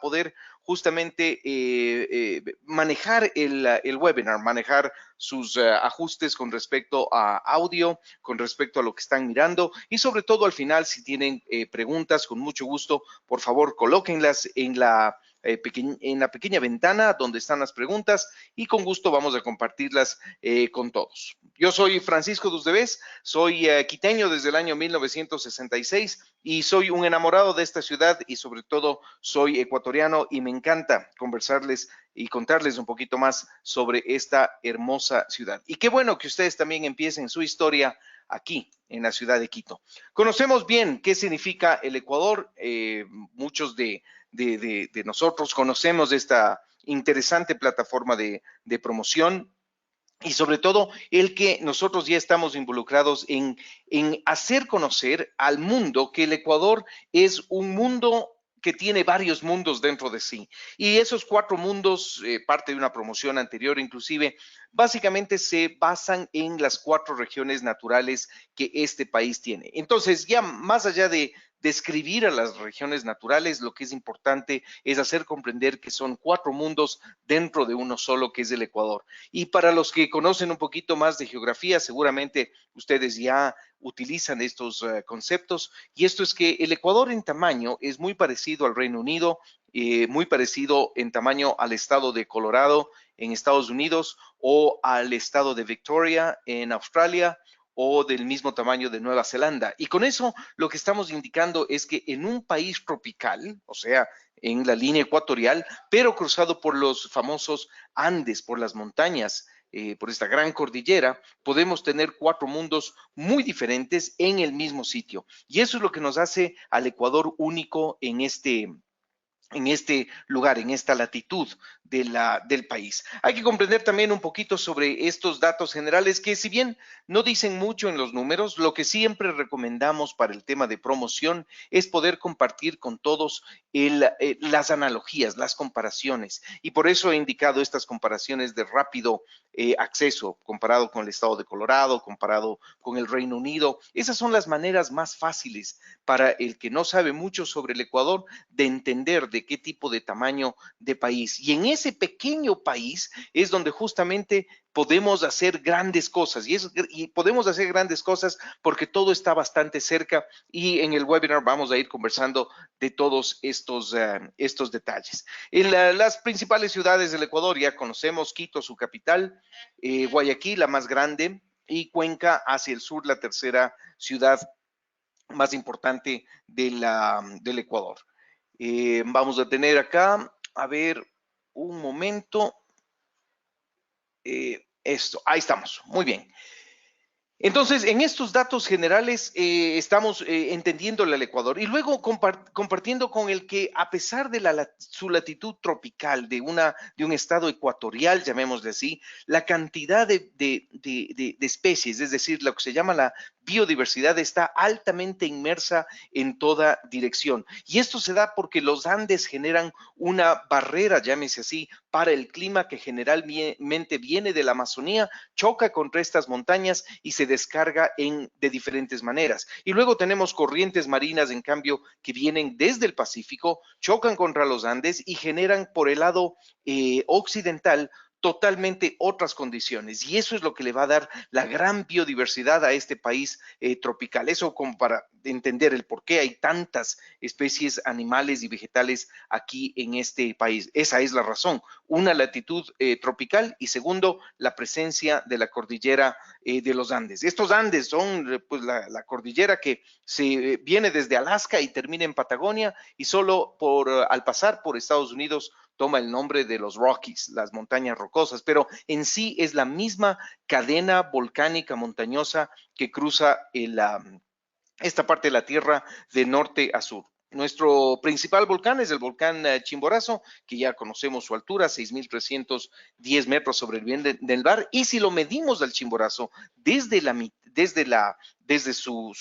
poder justamente manejar el webinar, manejar sus ajustes con respecto a audio, con respecto a lo que están mirando y sobre todo al final si tienen preguntas, con mucho gusto, por favor colóquenlas en la pequeña ventana donde están las preguntas y con gusto vamos a compartirlas con todos. Yo soy Francisco Dusdevez, soy quiteño desde el año 1966 y soy un enamorado de esta ciudad y sobre todo soy ecuatoriano y me encanta conversarles y contarles un poquito más sobre esta hermosa ciudad. Y qué bueno que ustedes también empiecen su historia aquí en la ciudad de Quito. Conocemos bien qué significa el Ecuador, muchos de nosotros conocemos esta interesante plataforma de promoción y sobre todo el que nosotros ya estamos involucrados en hacer conocer al mundo que el Ecuador es un mundo que tiene varios mundos dentro de sí. Y esos 4 mundos, parte de una promoción anterior inclusive, básicamente se basan en las 4 regiones naturales que este país tiene. Entonces, ya más allá de describir a las regiones naturales, lo que es importante es hacer comprender que son 4 mundos dentro de uno solo, que es el Ecuador. Y para los que conocen un poquito más de geografía, seguramente ustedes ya utilizan estos conceptos. Y esto es que el Ecuador en tamaño es muy parecido al Reino Unido, muy parecido en tamaño al estado de Colorado en Estados Unidos o al estado de Victoria en Australia o del mismo tamaño de Nueva Zelanda. Y con eso lo que estamos indicando es que en un país tropical, o sea, en la línea ecuatorial, pero cruzado por los famosos Andes, por las montañas, por esta gran cordillera, podemos tener 4 mundos muy diferentes en el mismo sitio. Y eso es lo que nos hace al Ecuador único en este lugar, en esta latitud del país. Hay que comprender también un poquito sobre estos datos generales que si bien no dicen mucho en los números, lo que siempre recomendamos para el tema de promoción es poder compartir con todos las analogías, las comparaciones. Y por eso he indicado estas comparaciones de rápido acceso, comparado con el estado de Colorado, comparado con el Reino Unido. Esas son las maneras más fáciles para el que no sabe mucho sobre el Ecuador de entender de qué tipo de tamaño de país. Y en ese pequeño país es donde justamente podemos hacer grandes cosas y podemos hacer grandes cosas porque todo está bastante cerca y en el webinar vamos a ir conversando de todos estos detalles. En las principales ciudades del Ecuador ya conocemos Quito, su capital, Guayaquil, la más grande, y Cuenca hacia el sur, la tercera ciudad más importante del Ecuador. Vamos a tener acá, a ver, un momento. Esto, ahí estamos, muy bien. Entonces, en estos datos generales estamos entendiéndole al Ecuador y luego compartiendo con el que a pesar de su latitud tropical de un estado ecuatorial, llamémosle así, la cantidad de especies, es decir, lo que se llama la biodiversidad, está altamente inmersa en toda dirección. Y esto se da porque los Andes generan una barrera, llámese así, para el clima que generalmente viene de la Amazonía, choca contra estas montañas y se descarga de diferentes maneras. Y luego tenemos corrientes marinas, en cambio, que vienen desde el Pacífico, chocan contra los Andes y generan por el lado occidental totalmente otras condiciones y eso es lo que le va a dar la gran biodiversidad a este país tropical. Eso como para entender el por qué hay tantas especies animales y vegetales aquí en este país. Esa es la razón. Una latitud tropical y segundo, la presencia de la cordillera de los Andes. Estos Andes son pues la cordillera que se viene desde Alaska y termina en Patagonia y solo al pasar por Estados Unidos toma el nombre de los Rockies, las montañas rocosas, pero en sí es la misma cadena volcánica montañosa que cruza esta parte de la Tierra de norte a sur. Nuestro principal volcán es el volcán Chimborazo, que ya conocemos su altura, 6.310 metros sobre el nivel del mar, y si lo medimos al Chimborazo desde su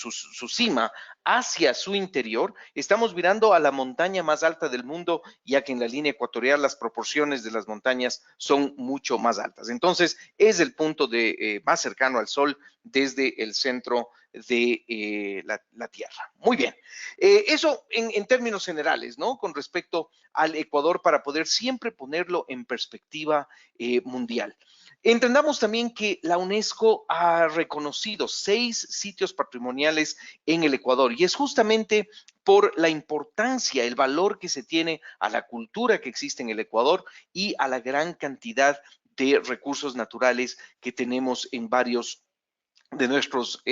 cima hacia su interior, estamos mirando a la montaña más alta del mundo, ya que en la línea ecuatorial las proporciones de las montañas son mucho más altas. Entonces, es el punto más cercano al Sol desde el centro de la Tierra. Muy bien. Eso en términos generales, ¿no? Con respecto al Ecuador para poder siempre ponerlo en perspectiva mundial. Entendamos también que la UNESCO ha reconocido 6 sitios patrimoniales en el Ecuador y es justamente por la importancia, el valor que se tiene a la cultura que existe en el Ecuador y a la gran cantidad de recursos naturales que tenemos en varios de nuestras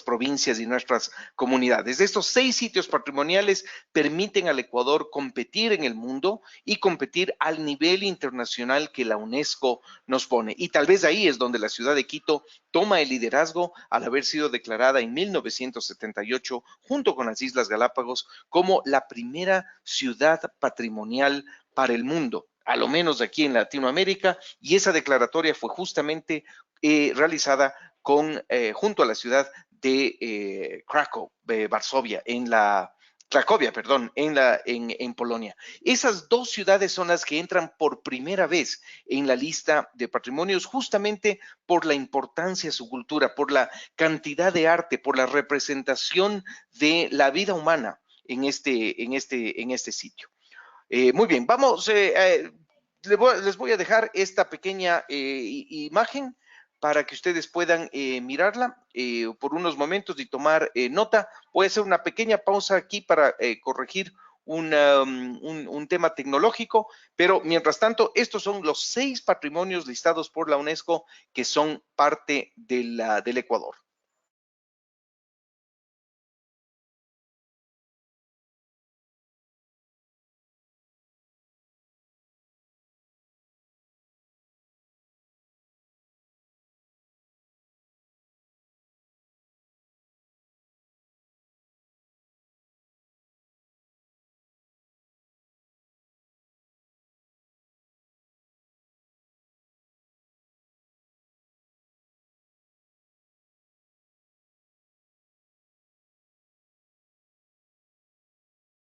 provincias y nuestras comunidades. Estos 6 sitios patrimoniales permiten al Ecuador competir en el mundo y competir al nivel internacional que la UNESCO nos pone. Y tal vez ahí es donde la ciudad de Quito toma el liderazgo al haber sido declarada en 1978 junto con las Islas Galápagos como la primera ciudad patrimonial para el mundo, a lo menos aquí en Latinoamérica, y esa declaratoria fue justamente realizada junto a la ciudad de Varsovia, Cracovia, perdón, en Polonia. Esas 2 ciudades son las que entran por primera vez en la lista de patrimonios justamente por la importancia de su cultura, por la cantidad de arte, por la representación de la vida humana en este sitio. Muy bien, vamos, les voy a dejar esta pequeña imagen para que ustedes puedan mirarla por unos momentos y tomar nota. Voy a hacer una pequeña pausa aquí para corregir un tema tecnológico, pero mientras tanto, estos son los 6 patrimonios listados por la UNESCO que son parte del Ecuador.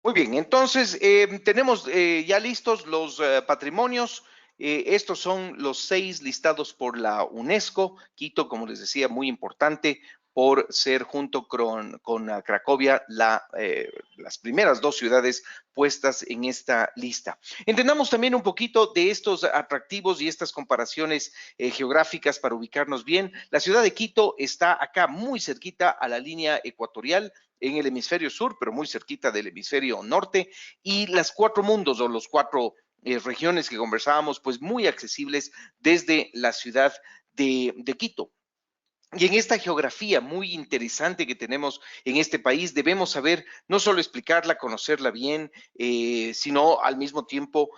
Muy bien, entonces tenemos ya listos los patrimonios. Estos son los 6 listados por la UNESCO. Quito, como les decía, muy importante por ser junto con Cracovia las primeras 2 ciudades puestas en esta lista. Entendamos también un poquito de estos atractivos y estas comparaciones geográficas para ubicarnos bien. La ciudad de Quito está acá muy cerquita a la línea ecuatorial en el hemisferio sur, pero muy cerquita del hemisferio norte, y las 4 mundos o los 4 regiones que conversábamos, pues muy accesibles desde la ciudad de Quito. Y en esta geografía muy interesante que tenemos en este país, debemos saber no solo explicarla, conocerla bien, sino al mismo tiempo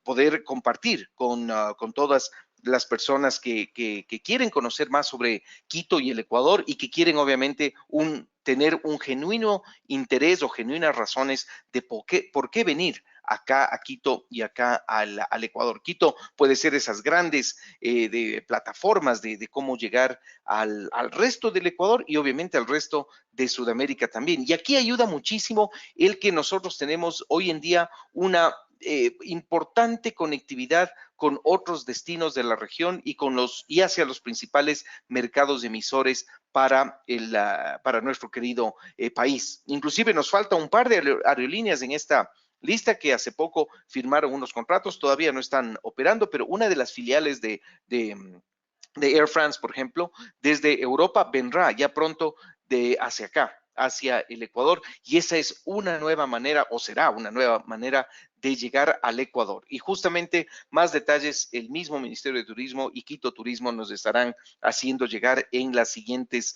poder compartir con todas las personas que quieren conocer más sobre Quito y el Ecuador y que quieren obviamente tener un genuino interés o genuinas razones de por qué venir acá a Quito y acá al Ecuador. Quito puede ser esas grandes de plataformas de cómo llegar al resto del Ecuador y obviamente al resto de Sudamérica también. Y aquí ayuda muchísimo el que nosotros tenemos hoy en día una importante conectividad con otros destinos de la región y hacia los principales mercados emisores para nuestro querido país. Inclusive nos falta un par de aerolíneas en esta lista que hace poco firmaron unos contratos, todavía no están operando, pero una de las filiales de Air France, por ejemplo, desde Europa vendrá ya pronto hacia acá, hacia el Ecuador, y esa es una nueva manera, o será una nueva manera de llegar al Ecuador. Y justamente más detalles el mismo Ministerio de Turismo y Quito Turismo nos estarán haciendo llegar en las siguientes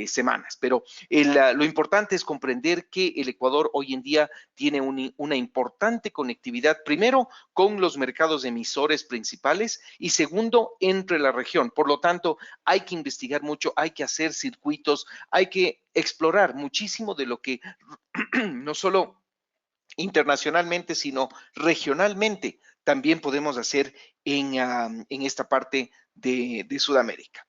semanas. Pero lo importante es comprender que el Ecuador hoy en día tiene una importante conectividad, primero con los mercados emisores principales y segundo, entre la región. Por lo tanto, hay que investigar mucho, hay que hacer circuitos, hay que explorar muchísimo de lo que no solo internacionalmente, sino regionalmente también podemos hacer en esta parte de Sudamérica.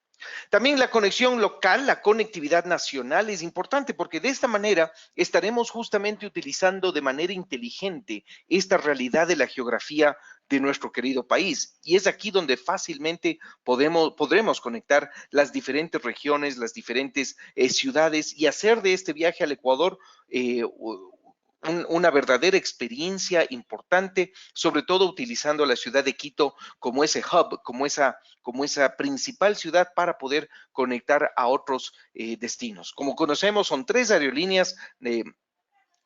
También la conexión local, la conectividad nacional es importante porque de esta manera estaremos justamente utilizando de manera inteligente esta realidad de la geografía de nuestro querido país. Y es aquí donde fácilmente podremos conectar las diferentes regiones, las diferentes ciudades y hacer de este viaje al Ecuador una verdadera experiencia importante, sobre todo utilizando la ciudad de Quito como ese hub, como esa principal ciudad para poder conectar a otros destinos. Como conocemos, son 3 aerolíneas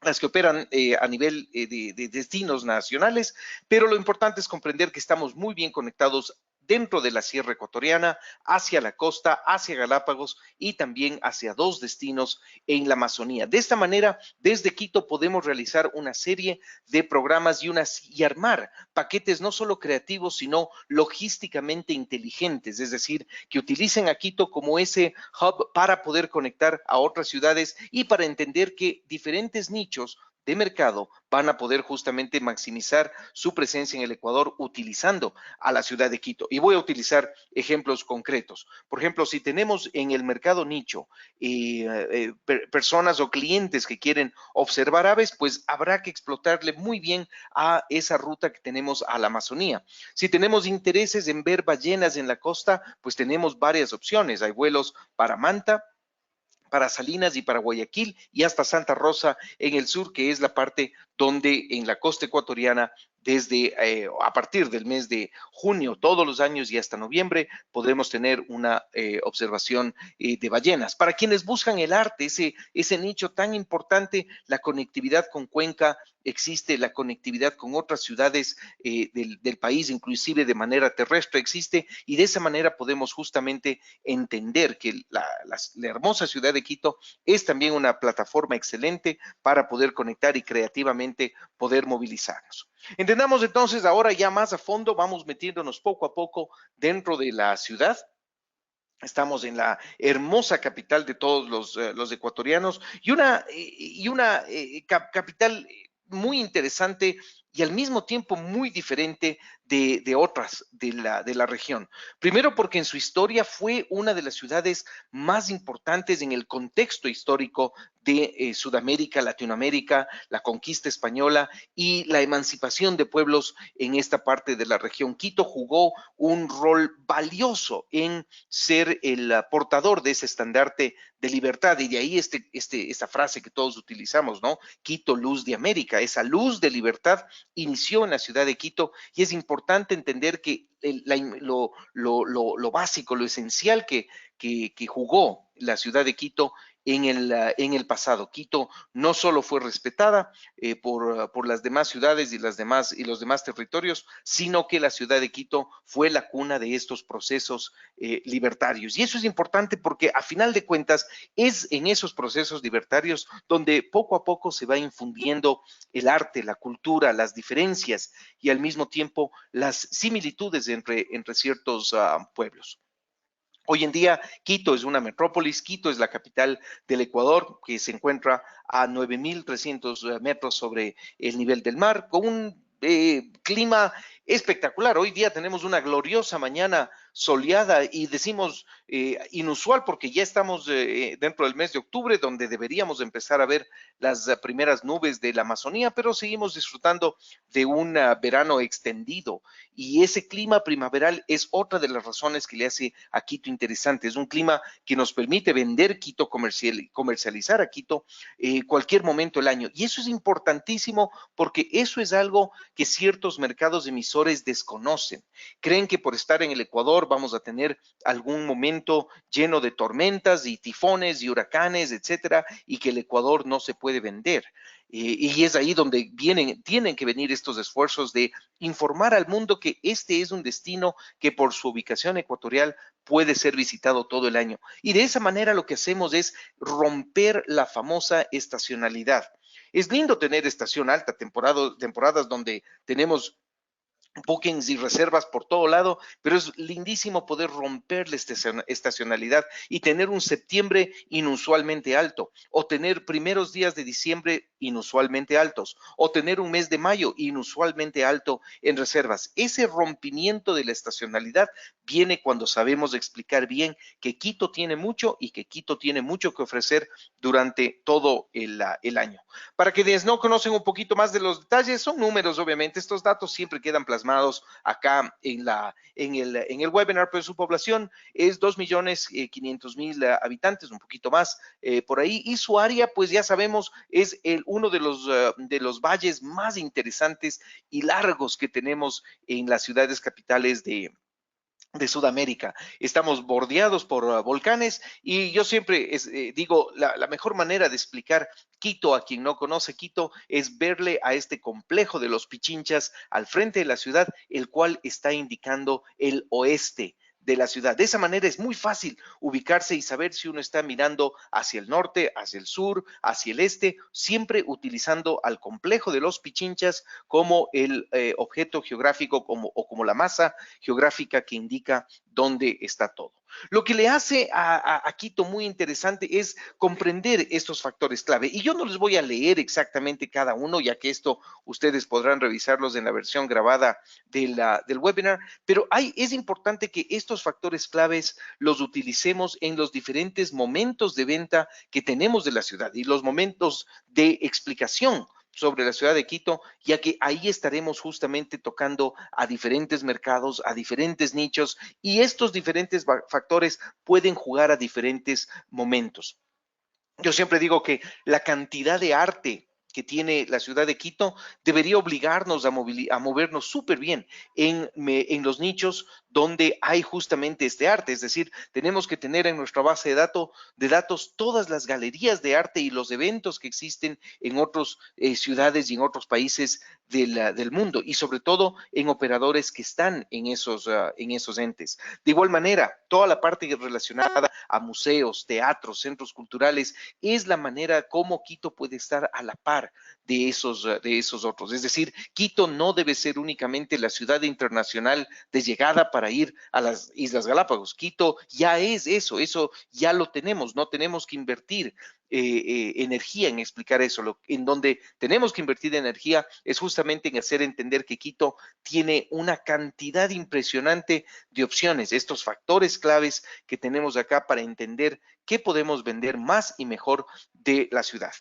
las que operan a nivel de destinos nacionales, pero lo importante es comprender que estamos muy bien conectados dentro de la Sierra Ecuatoriana, hacia la costa, hacia Galápagos y también hacia 2 destinos en la Amazonía. De esta manera, desde Quito podemos realizar una serie de programas y armar paquetes no solo creativos, sino logísticamente inteligentes, es decir, que utilicen a Quito como ese hub para poder conectar a otras ciudades y para entender que diferentes nichos de mercado van a poder justamente maximizar su presencia en el Ecuador utilizando a la ciudad de Quito. Y voy a utilizar ejemplos concretos. Por ejemplo, si tenemos en el mercado nicho personas o clientes que quieren observar aves, pues habrá que explotarle muy bien a esa ruta que tenemos a la Amazonía. Si tenemos intereses en ver ballenas en la costa, pues tenemos varias opciones. Hay vuelos para Manta, para Salinas y para Guayaquil y hasta Santa Rosa en el sur, que es la parte donde en la costa ecuatoriana desde a partir del mes de junio, todos los años y hasta noviembre, podremos tener una observación de ballenas. Para quienes buscan el arte, ese nicho tan importante, la conectividad con Cuenca, existe la conectividad con otras ciudades del país, inclusive de manera terrestre existe, y de esa manera podemos justamente entender que la hermosa ciudad de Quito es también una plataforma excelente para poder conectar y creativamente poder movilizarnos. Entendamos entonces ahora ya más a fondo, vamos metiéndonos poco a poco dentro de la ciudad. Estamos en la hermosa capital de todos los ecuatorianos y una capital muy interesante y al mismo tiempo muy diferente de otras de la región. Primero porque en su historia fue una de las ciudades más importantes en el contexto histórico de Sudamérica, Latinoamérica, la conquista española y la emancipación de pueblos en esta parte de la región. Quito jugó un rol valioso en ser el portador de ese estandarte de libertad y de ahí esta frase que todos utilizamos, ¿no? Quito, luz de América. Esa luz de libertad inició en la ciudad de Quito y es importante entender que lo básico, lo esencial que jugó la ciudad de Quito en el pasado. Quito no solo fue respetada por las demás ciudades y los demás territorios, sino que la ciudad de Quito fue la cuna de estos procesos libertarios. Y eso es importante porque a final de cuentas es en esos procesos libertarios donde poco a poco se va infundiendo el arte, la cultura, las diferencias y al mismo tiempo las similitudes entre ciertos pueblos. Hoy en día, Quito es una metrópolis, Quito es la capital del Ecuador, que se encuentra a 9.300 metros sobre el nivel del mar, con un clima espectacular. Hoy día tenemos una gloriosa mañana soleada y decimos inusual porque ya estamos dentro del mes de octubre, donde deberíamos empezar a ver las primeras nubes de la Amazonía, pero seguimos disfrutando de un verano extendido y ese clima primaveral es otra de las razones que le hace a Quito interesante. Es un clima que nos permite vender Quito, comercializar a Quito cualquier momento del año. Y eso es importantísimo porque eso es algo que ciertos mercados emisores desconocen. Creen que por estar en el Ecuador vamos a tener algún momento lleno de tormentas y tifones y huracanes, etcétera, y que el Ecuador no se puede vender. Y es ahí donde tienen que venir estos esfuerzos de informar al mundo que este es un destino que por su ubicación ecuatorial puede ser visitado todo el año. Y de esa manera lo que hacemos es romper la famosa estacionalidad. Es lindo tener estación alta, temporadas donde tenemos bookings y reservas por todo lado, pero es lindísimo poder romper la estacionalidad y tener un septiembre inusualmente alto o tener primeros días de diciembre inusualmente altos, o tener un mes de mayo inusualmente alto en reservas. Ese rompimiento de la estacionalidad viene cuando sabemos explicar bien que Quito tiene mucho y que Quito tiene mucho que ofrecer durante todo el año. Para quienes no conocen un poquito más de los detalles, son números, obviamente. Estos datos siempre quedan plasmados acá en el webinar, pero su población es 2.500.000 habitantes, un poquito más por ahí, y su área, pues ya sabemos, es uno de los valles más interesantes y largos que tenemos en las ciudades capitales de Sudamérica. Estamos bordeados por volcanes y yo siempre digo, la mejor manera de explicar Quito a quien no conoce Quito es verle a este complejo de los Pichinchas al frente de la ciudad, el cual está indicando el oeste de la ciudad. De esa manera es muy fácil ubicarse y saber si uno está mirando hacia el norte, hacia el sur, hacia el este, siempre utilizando al complejo de los Pichinchas como el objeto geográfico o como la masa geográfica que indica dónde está todo. Lo que le hace a Quito muy interesante es comprender estos factores clave. Y yo no les voy a leer exactamente cada uno, ya que esto ustedes podrán revisarlos en la versión grabada del webinar, pero es importante que estos factores claves los utilicemos en los diferentes momentos de venta que tenemos de la ciudad y los momentos de explicación sobre la ciudad de Quito, ya que ahí estaremos justamente tocando a diferentes mercados, a diferentes nichos, y estos diferentes factores pueden jugar a diferentes momentos. Yo siempre digo que la cantidad de arte que tiene la ciudad de Quito debería obligarnos a movernos súper bien en los nichos donde hay justamente este arte. Es decir, tenemos que tener en nuestra base de datos todas las galerías de arte y los eventos que existen en otras ciudades y en otros países del mundo, y sobre todo en operadores que están en esos entes. De igual manera, toda la parte relacionada a museos, teatros, centros culturales, es la manera como Quito puede estar a la par de esos otros. Es decir, Quito no debe ser únicamente la ciudad internacional de llegada para ir a las Islas Galápagos. Quito ya es eso ya lo tenemos, no tenemos que invertir energía en explicar eso. En donde tenemos que invertir energía es justamente en hacer entender que Quito tiene una cantidad impresionante de opciones, estos factores claves que tenemos acá para entender qué podemos vender más y mejor de la ciudad.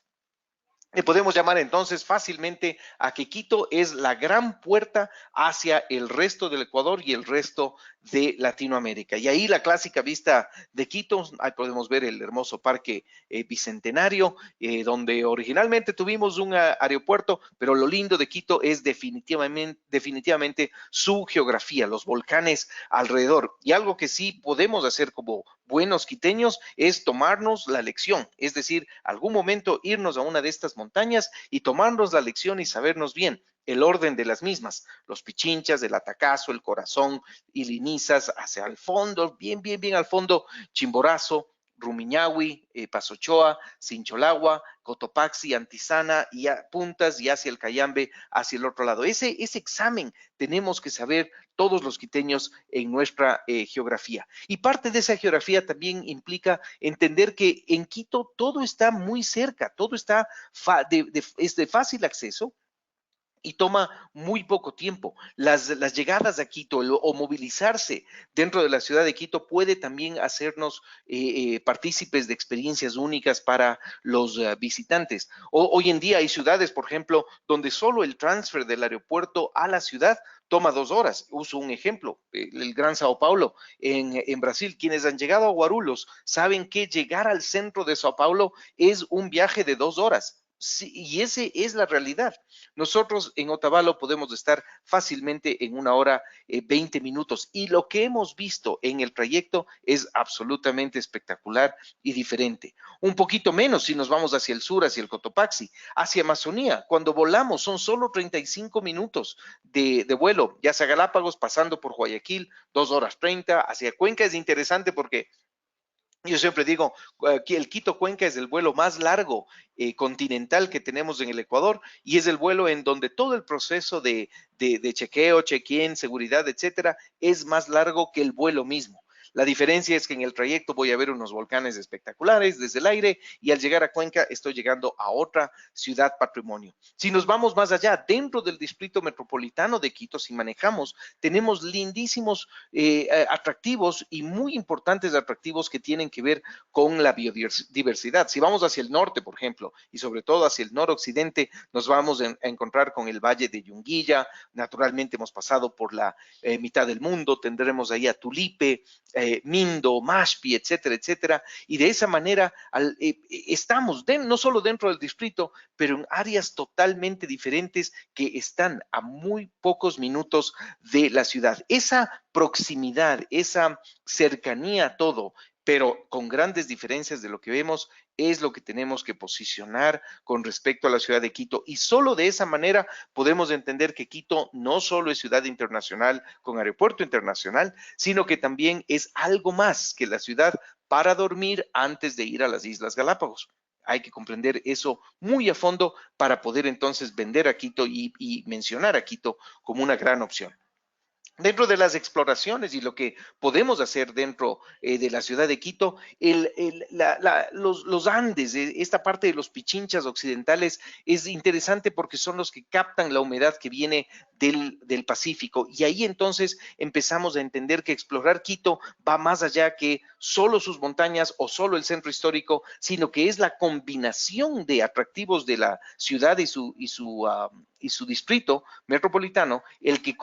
Le podemos llamar entonces fácilmente a que Quito es la gran puerta hacia el resto del Ecuador y el resto de Latinoamérica. Y ahí la clásica vista de Quito, ahí podemos ver el hermoso parque bicentenario, donde originalmente tuvimos un aeropuerto, pero lo lindo de Quito es definitivamente su geografía, los volcanes alrededor. Y algo que sí podemos hacer como buenos quiteños es tomarnos la lección, es decir, algún momento irnos a una de estas montañas y tomarnos la lección y sabernos bien el orden de las mismas, los Pichinchas, el Atacazo, el Corazón, Ilinizas, hacia el fondo, bien al fondo, Chimborazo, Rumiñahui, Pasochoa, Sincholagua, Cotopaxi, Antizana y a Puntas y hacia el Cayambe, hacia el otro lado. Ese examen tenemos que saber todos los quiteños en nuestra geografía. Y parte de esa geografía también implica entender que en Quito todo está muy cerca, todo está es de fácil acceso y toma muy poco tiempo. Las llegadas a Quito o movilizarse dentro de la ciudad de Quito puede también hacernos partícipes de experiencias únicas para los visitantes. Hoy en día hay ciudades, por ejemplo, donde solo el transfer del aeropuerto a la ciudad toma 2 horas. Uso un ejemplo, el Gran Sao Paulo en Brasil. Quienes han llegado a Guarulhos saben que llegar al centro de Sao Paulo es un viaje de 2 horas. Sí, y esa es la realidad. Nosotros en Otavalo podemos estar fácilmente en 1 hora 20 minutos y lo que hemos visto en el trayecto es absolutamente espectacular y diferente. Un poquito menos si nos vamos hacia el sur, hacia el Cotopaxi, hacia Amazonía. Cuando volamos son solo 35 minutos de vuelo, ya sea Galápagos, pasando por Guayaquil, 2 horas 30. Hacia Cuenca es interesante porque yo siempre digo, el Quito-Cuenca es el vuelo más largo continental que tenemos en el Ecuador y es el vuelo en donde todo el proceso de chequeo, check-in, seguridad, etcétera, es más largo que el vuelo mismo. La diferencia es que en el trayecto voy a ver unos volcanes espectaculares desde el aire y al llegar a Cuenca estoy llegando a otra ciudad patrimonio. Si nos vamos más allá, dentro del distrito metropolitano de Quito, si manejamos, tenemos lindísimos atractivos y muy importantes atractivos que tienen que ver con la biodiversidad. Si vamos hacia el norte, por ejemplo, y sobre todo hacia el noroccidente, nos vamos a encontrar con el Valle de Yunguilla. Naturalmente hemos pasado por la mitad del mundo, tendremos ahí a Tulipe, Mindo, Mashpi, etcétera, etcétera, y de esa manera estamos no solo dentro del distrito, pero en áreas totalmente diferentes que están a muy pocos minutos de la ciudad. Esa proximidad, esa cercanía a todo, pero con grandes diferencias de lo que vemos, es lo que tenemos que posicionar con respecto a la ciudad de Quito. Y solo de esa manera podemos entender que Quito no solo es ciudad internacional con aeropuerto internacional, sino que también es algo más que la ciudad para dormir antes de ir a las Islas Galápagos. Hay que comprender eso muy a fondo para poder entonces vender a Quito y mencionar a Quito como una gran opción. Dentro de las exploraciones y lo que podemos hacer dentro de la ciudad de Quito, los Andes, esta parte de los Pichinchas occidentales es interesante porque son los que captan la humedad que viene del Pacífico y ahí entonces empezamos a entender que explorar Quito va más allá que solo sus montañas o solo el centro histórico, sino que es la combinación de atractivos de la ciudad y su distrito metropolitano, el que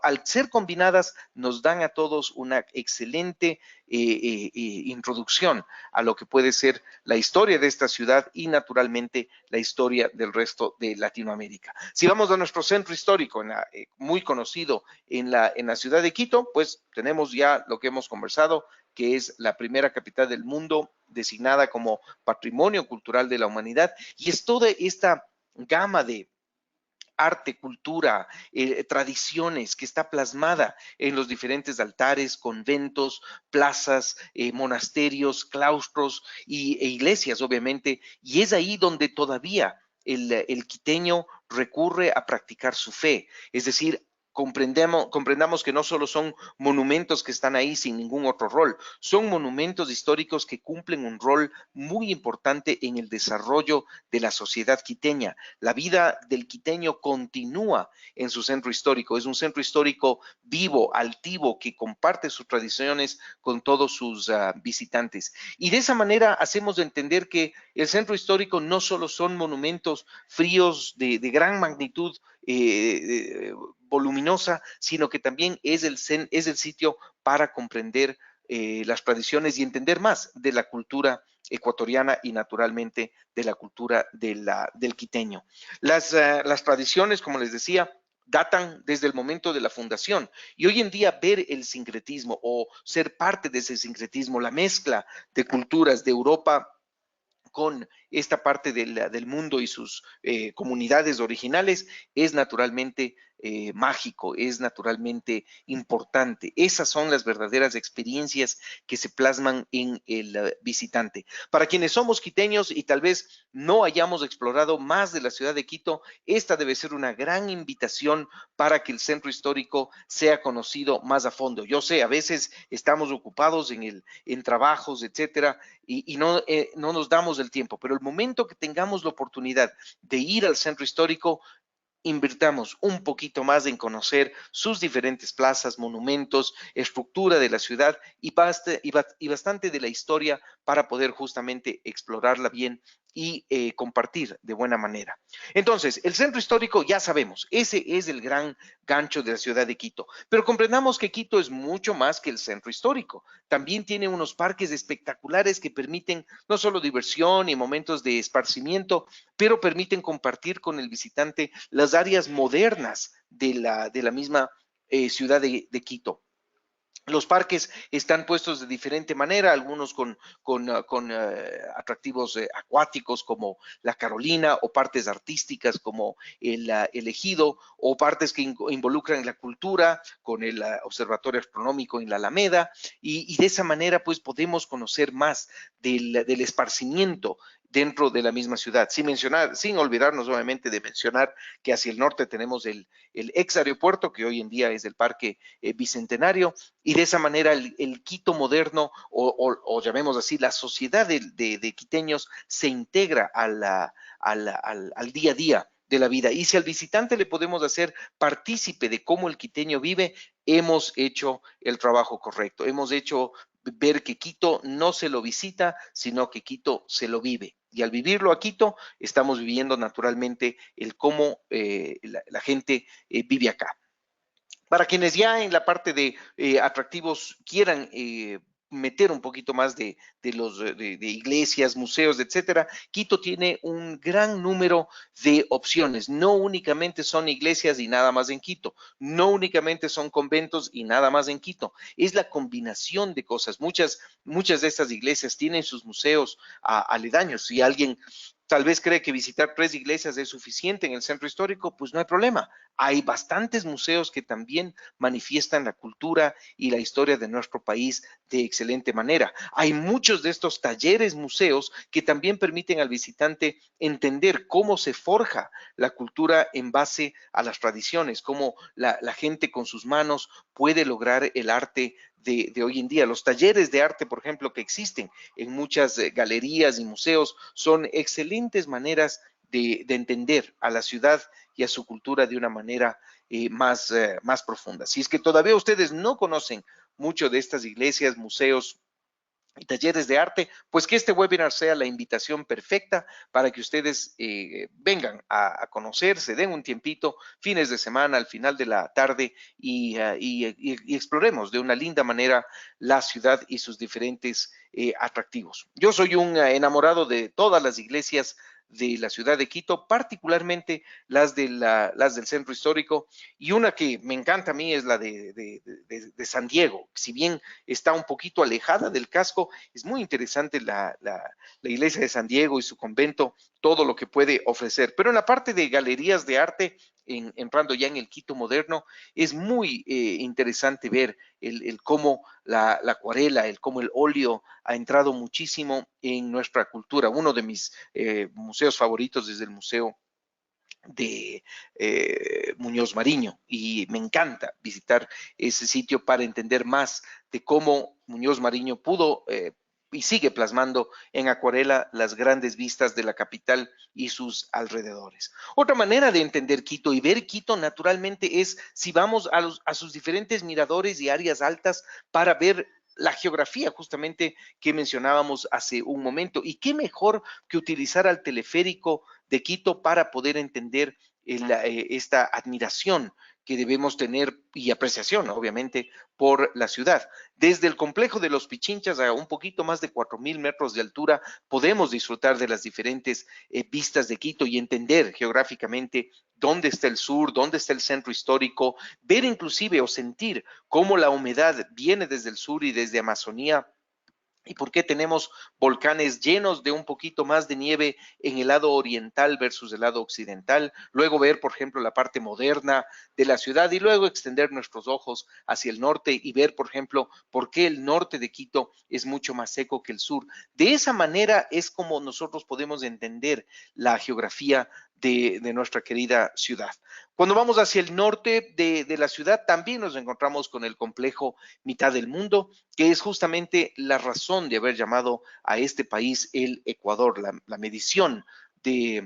al ser combinadas nos dan a todos una excelente introducción a lo que puede ser la historia de esta ciudad y naturalmente la historia del resto de Latinoamérica. Si vamos a nuestro centro histórico, muy conocido en la ciudad de Quito, pues tenemos ya lo que hemos conversado, que es la primera capital del mundo designada como Patrimonio Cultural de la Humanidad, y es toda esta gama de arte, cultura, tradiciones que está plasmada en los diferentes altares, conventos, plazas, monasterios, claustros e iglesias, obviamente, y es ahí donde todavía el quiteño recurre a practicar su fe, es decir, comprendamos que no solo son monumentos que están ahí sin ningún otro rol, son monumentos históricos que cumplen un rol muy importante en el desarrollo de la sociedad quiteña. La vida del quiteño continúa en su centro histórico, es un centro histórico vivo, altivo, que comparte sus tradiciones con todos sus visitantes. Y de esa manera hacemos entender que el centro histórico no solo son monumentos fríos de gran magnitud, voluminosa, sino que también es el sitio para comprender las tradiciones y entender más de la cultura ecuatoriana y naturalmente de la cultura del quiteño. Las tradiciones, como les decía, datan desde el momento de la fundación y hoy en día ver el sincretismo o ser parte de ese sincretismo, la mezcla de culturas de Europa con esta parte del mundo y sus comunidades originales es naturalmente mágico, es naturalmente importante. Esas son las verdaderas experiencias que se plasman en el visitante. Para quienes somos quiteños y tal vez no hayamos explorado más de la ciudad de Quito, esta debe ser una gran invitación para que el centro histórico sea conocido más a fondo. Yo sé, a veces estamos ocupados en trabajos, etcétera, y no nos damos el tiempo, pero el momento que tengamos la oportunidad de ir al centro histórico, invirtamos un poquito más en conocer sus diferentes plazas, monumentos, estructura de la ciudad y bastante de la historia para poder justamente explorarla bien y compartir de buena manera. Entonces, el centro histórico ya sabemos, ese es el gran gancho de la ciudad de Quito, pero comprendamos que Quito es mucho más que el centro histórico. También tiene unos parques espectaculares que permiten no solo diversión y momentos de esparcimiento, pero permiten compartir con el visitante las áreas modernas de la misma ciudad de Quito. Los parques están puestos de diferente manera, algunos con atractivos acuáticos como la Carolina o partes artísticas como el Ejido o partes que involucran la cultura con el Observatorio Astronómico en la Alameda y de esa manera pues podemos conocer más del esparcimiento dentro de la misma ciudad. Sin olvidarnos obviamente de mencionar que hacia el norte tenemos el ex aeropuerto, que hoy en día es el Parque Bicentenario, y de esa manera el Quito moderno, o llamemos así, la sociedad de quiteños se integra al día a día de la vida. Y si al visitante le podemos hacer partícipe de cómo el quiteño vive, hemos hecho el trabajo correcto. Hemos hecho ver que Quito no se lo visita, sino que Quito se lo vive. Y al vivirlo a Quito, estamos viviendo naturalmente el cómo la gente vive acá. Para quienes ya en la parte de atractivos quieran meter un poquito más de iglesias, museos, etcétera, Quito tiene un gran número de opciones. No únicamente son iglesias y nada más en Quito, no únicamente son conventos y nada más en Quito, es la combinación de cosas. Muchas de estas iglesias tienen sus museos aledaños. Si alguien tal vez cree que visitar 3 iglesias es suficiente en el centro histórico, pues no hay problema. Hay bastantes museos que también manifiestan la cultura y la historia de nuestro país de excelente manera. Hay muchos de estos talleres, museos, que también permiten al visitante entender cómo se forja la cultura en base a las tradiciones, cómo la gente con sus manos puede lograr el arte de hoy en día. Los talleres de arte, por ejemplo, que existen en muchas galerías y museos, son excelentes maneras de entender a la ciudad y a su cultura de una manera más profunda. Si es que todavía ustedes no conocen mucho de estas iglesias, museos y talleres de arte, pues que este webinar sea la invitación perfecta para que ustedes vengan a conocer, se den un tiempito, fines de semana, al final de la tarde y exploremos de una linda manera la ciudad y sus diferentes atractivos. Yo soy un enamorado de todas las iglesias de la ciudad de Quito, particularmente las del centro histórico, y una que me encanta a mí es la de San Diego. Si bien está un poquito alejada del casco, es muy interesante la iglesia de San Diego y su convento, todo lo que puede ofrecer. Pero en la parte de galerías de arte, entrando ya en el Quito moderno, es muy interesante ver cómo la acuarela, cómo el óleo ha entrado muchísimo en nuestra cultura. Uno de mis museos favoritos es el Museo de Muñoz Mariño, y me encanta visitar ese sitio para entender más de cómo Muñoz Mariño pudo y sigue plasmando en acuarela las grandes vistas de la capital y sus alrededores. Otra manera de entender Quito y ver Quito naturalmente es si vamos a sus diferentes miradores y áreas altas para ver la geografía justamente que mencionábamos hace un momento. Y qué mejor que utilizar al teleférico de Quito para poder entender esta admiración que debemos tener y apreciación, obviamente, por la ciudad. Desde el complejo de los Pichinchas a un poquito más de 4,000 metros de altura, podemos disfrutar de las diferentes vistas de Quito y entender geográficamente dónde está el sur, dónde está el centro histórico, ver inclusive o sentir cómo la humedad viene desde el sur y desde Amazonía. ¿Y por qué tenemos volcanes llenos de un poquito más de nieve en el lado oriental versus el lado occidental? Luego ver, por ejemplo, la parte moderna de la ciudad y luego extender nuestros ojos hacia el norte y ver, por ejemplo, por qué el norte de Quito es mucho más seco que el sur. De esa manera es como nosotros podemos entender la geografía de nuestra querida ciudad. Cuando vamos hacia el norte de la ciudad, también nos encontramos con el complejo Mitad del Mundo, que es justamente la razón de haber llamado a este país el Ecuador, la medición de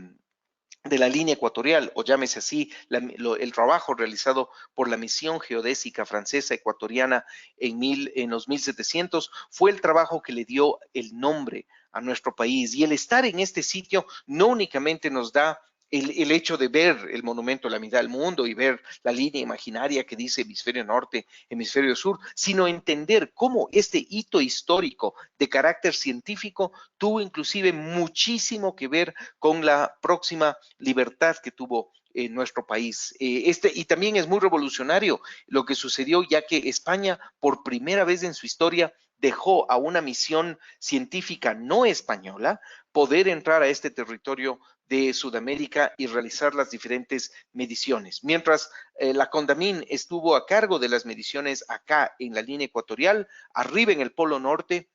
la línea ecuatorial, o llámese así, el trabajo realizado por la misión geodésica francesa ecuatoriana en los 1700, fue el trabajo que le dio el nombre a nuestro país. Y el estar en este sitio no únicamente nos da el hecho de ver el monumento a la mitad del mundo y ver la línea imaginaria que dice hemisferio norte, hemisferio sur, sino entender cómo este hito histórico de carácter científico tuvo inclusive muchísimo que ver con la próxima libertad que tuvo nuestro país. Y también es muy revolucionario lo que sucedió, ya que España, por primera vez en su historia, dejó a una misión científica no española poder entrar a este territorio de Sudamérica y realizar las diferentes mediciones. Mientras la Condamine estuvo a cargo de las mediciones acá en la línea ecuatorial, arriba en el Polo Norte,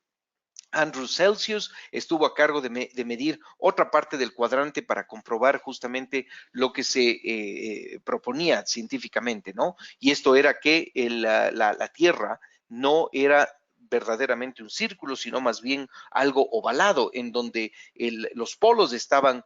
Andrew Celsius estuvo a cargo de medir otra parte del cuadrante para comprobar justamente lo que se proponía científicamente, ¿no? Y esto era que la Tierra no era verdaderamente un círculo, sino más bien algo ovalado, en donde los polos estaban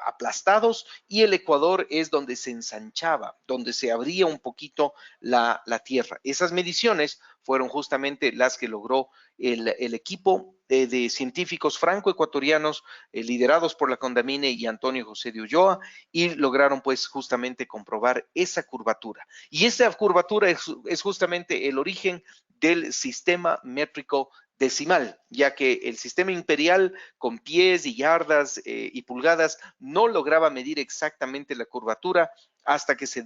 aplastados y el ecuador es donde se ensanchaba, donde se abría un poquito la Tierra. Esas mediciones fueron justamente las que logró el equipo de científicos franco-ecuatorianos liderados por la Condamine y Antonio José de Ulloa, y lograron pues justamente comprobar esa curvatura. Y esa curvatura es justamente el origen del sistema métrico decimal, ya que el sistema imperial con pies y yardas y pulgadas no lograba medir exactamente la curvatura hasta que se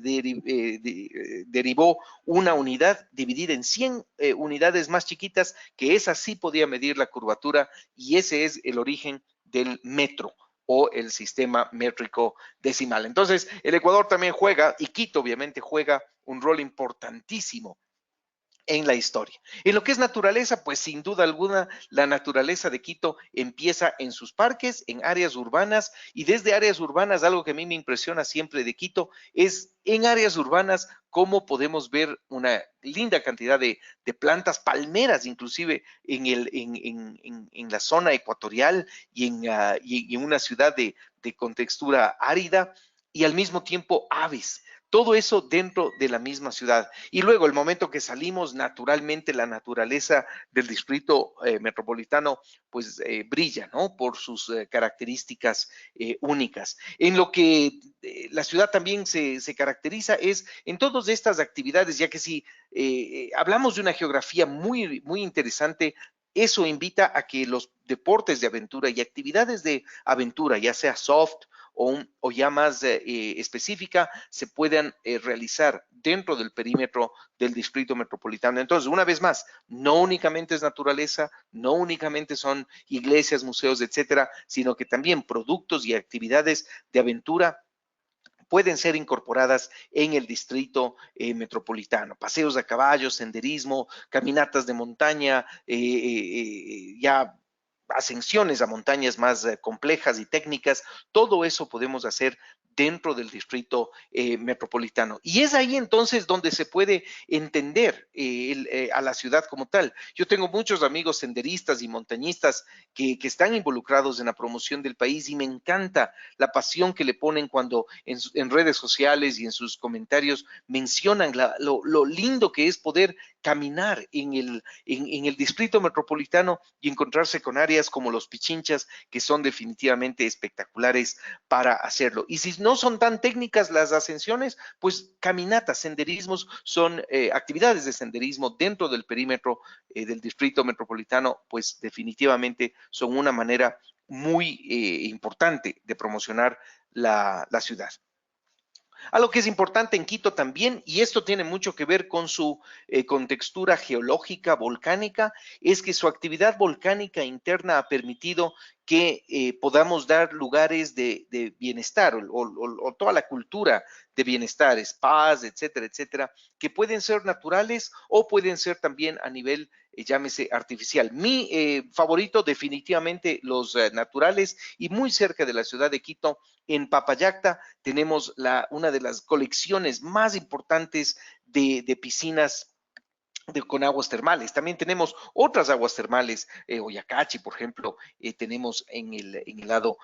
derivó una unidad dividida en 100 unidades más chiquitas, que esa sí podía medir la curvatura, y ese es el origen del metro o el sistema métrico decimal. Entonces, el Ecuador también juega, y Quito obviamente juega un rol importantísimo en la historia. En lo que es naturaleza, pues sin duda alguna, la naturaleza de Quito empieza en sus parques, en áreas urbanas, y desde áreas urbanas, algo que a mí me impresiona siempre de Quito, es en áreas urbanas cómo podemos ver una linda cantidad de plantas, palmeras inclusive en la zona ecuatorial y en una ciudad de contextura árida, y al mismo tiempo aves. Todo eso dentro de la misma ciudad. Y luego, el momento que salimos, naturalmente la naturaleza del distrito metropolitano pues brilla, ¿no? Por sus características únicas. En lo que la ciudad también se caracteriza es en todas estas actividades, ya que si hablamos de una geografía muy, muy interesante, eso invita a que los deportes de aventura y actividades de aventura, ya sea soft o ya más específica, se puedan realizar dentro del perímetro del distrito metropolitano. Entonces, una vez más, no únicamente es naturaleza, no únicamente son iglesias, museos, etcétera, sino que también productos y actividades de aventura pueden ser incorporadas en el distrito metropolitano. Paseos a caballo, senderismo, caminatas de montaña, ya ascensiones a montañas más complejas y técnicas, todo eso podemos hacer dentro del distrito metropolitano. Y es ahí entonces donde se puede entender a la ciudad como tal. Yo tengo muchos amigos senderistas y montañistas que están involucrados en la promoción del país, y me encanta la pasión que le ponen cuando en redes sociales y en sus comentarios mencionan lo lindo que es poder caminar en el distrito metropolitano y encontrarse con áreas como los Pichinchas, que son definitivamente espectaculares para hacerlo. Y si no son tan técnicas las ascensiones, pues caminatas, senderismos, son actividades de senderismo dentro del perímetro del distrito metropolitano, pues definitivamente son una manera muy importante de promocionar la ciudad. Algo que es importante en Quito también, y esto tiene mucho que ver con su contextura geológica volcánica, es que su actividad volcánica interna ha permitido que podamos dar lugares de bienestar o toda la cultura de bienestar, paz, etcétera, etcétera, que pueden ser naturales o pueden ser también a nivel, llámese, artificial. Mi favorito definitivamente los naturales, y muy cerca de la ciudad de Quito, en Papayacta, tenemos una de las colecciones más importantes de piscinas con aguas termales. También tenemos otras aguas termales, Oyacachi, por ejemplo, tenemos en el lado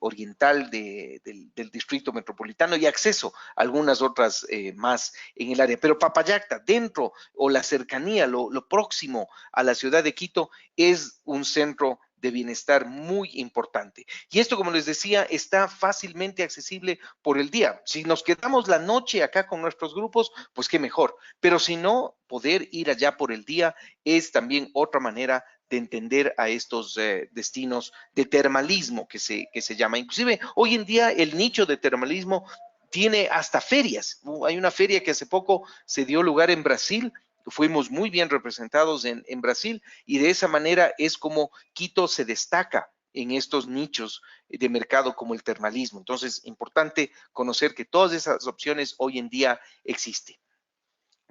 oriental del distrito metropolitano, y acceso a algunas otras más en el área. Pero Papayacta, dentro o la cercanía, lo próximo a la ciudad de Quito, es un centro de bienestar muy importante. Y esto, como les decía, está fácilmente accesible por el día. Si nos quedamos la noche acá con nuestros grupos, pues qué mejor. Pero si no, poder ir allá por el día es también otra manera de entender a estos destinos de termalismo que se llama. Inclusive, hoy en día el nicho de termalismo tiene hasta ferias. Hay una feria que hace poco se dio lugar en Brasil. Fuimos muy bien representados en Brasil, y de esa manera es como Quito se destaca en estos nichos de mercado como el termalismo. Entonces, importante conocer que todas esas opciones hoy en día existen.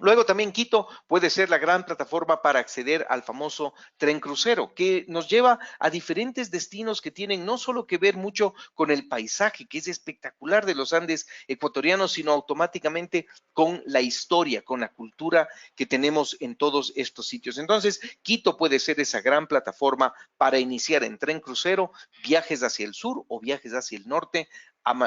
Luego también Quito puede ser la gran plataforma para acceder al famoso tren crucero, que nos lleva a diferentes destinos que tienen no solo que ver mucho con el paisaje, que es espectacular de los Andes ecuatorianos, sino automáticamente con la historia, con la cultura que tenemos en todos estos sitios. Entonces, Quito puede ser esa gran plataforma para iniciar en tren crucero viajes hacia el sur o viajes hacia el norte,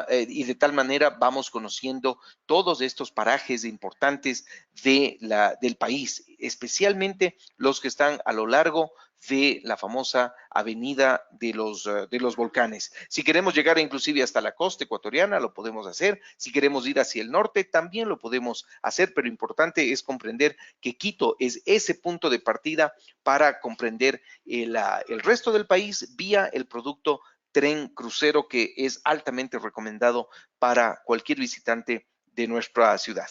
y de tal manera vamos conociendo todos estos parajes importantes del país, especialmente los que están a lo largo de la famosa avenida de los volcanes. Si queremos llegar inclusive hasta la costa ecuatoriana, lo podemos hacer. Si queremos ir hacia el norte, también lo podemos hacer, pero importante es comprender que Quito es ese punto de partida para comprender el resto del país vía el producto tren crucero, que es altamente recomendado para cualquier visitante de nuestra ciudad.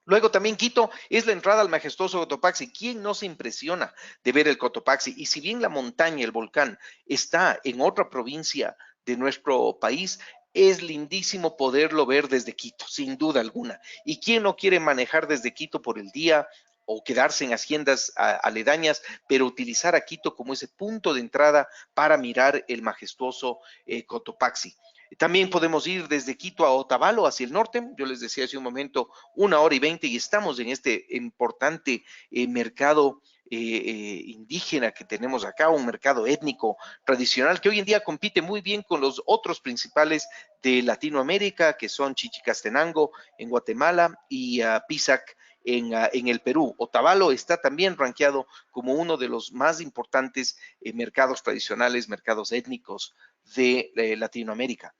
Luego también Quito es la entrada al majestuoso Cotopaxi. ¿Quién no se impresiona de ver el Cotopaxi? Y si bien la montaña, el volcán, está en otra provincia de nuestro país, es lindísimo poderlo ver desde Quito, sin duda alguna. ¿Y quién no quiere manejar desde Quito por el día o quedarse en haciendas aledañas, pero utilizar a Quito como ese punto de entrada para mirar el majestuoso Cotopaxi? También podemos ir desde Quito a Otavalo, hacia el norte. Yo les decía hace un momento, 1 hora y 20, y estamos en este importante mercado indígena que tenemos acá, un mercado étnico tradicional que hoy en día compite muy bien con los otros principales de Latinoamérica, que son Chichicastenango en Guatemala y Pisac en el Perú. Otavalo está también rankeado como uno de los más importantes mercados tradicionales, mercados étnicos de Latinoamérica.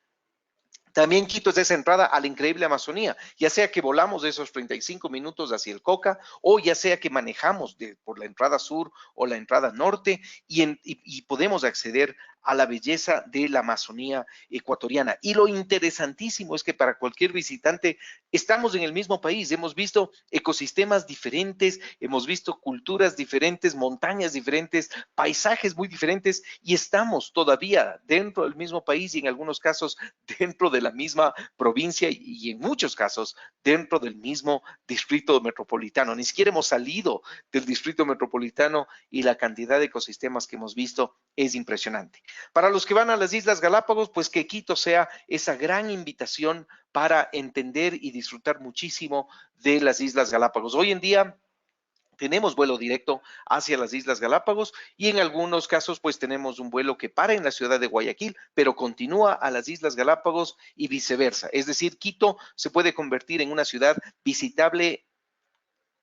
También Quito es esa entrada a la increíble Amazonía, ya sea que volamos de esos 35 minutos hacia el Coca, o ya sea que manejamos por la entrada sur o la entrada norte, y podemos acceder a la belleza de la Amazonía ecuatoriana. Y lo interesantísimo es que para cualquier visitante estamos en el mismo país, hemos visto ecosistemas diferentes, hemos visto culturas diferentes, montañas diferentes, paisajes muy diferentes, y estamos todavía dentro del mismo país y en algunos casos dentro de la misma provincia y en muchos casos dentro del mismo distrito metropolitano. Ni siquiera hemos salido del distrito metropolitano y la cantidad de ecosistemas que hemos visto es impresionante. Para los que van a las Islas Galápagos, pues que Quito sea esa gran invitación para entender y disfrutar muchísimo de las Islas Galápagos. Hoy en día tenemos vuelo directo hacia las Islas Galápagos, y en algunos casos pues tenemos un vuelo que para en la ciudad de Guayaquil, pero continúa a las Islas Galápagos y viceversa. Es decir, Quito se puede convertir en una ciudad visitable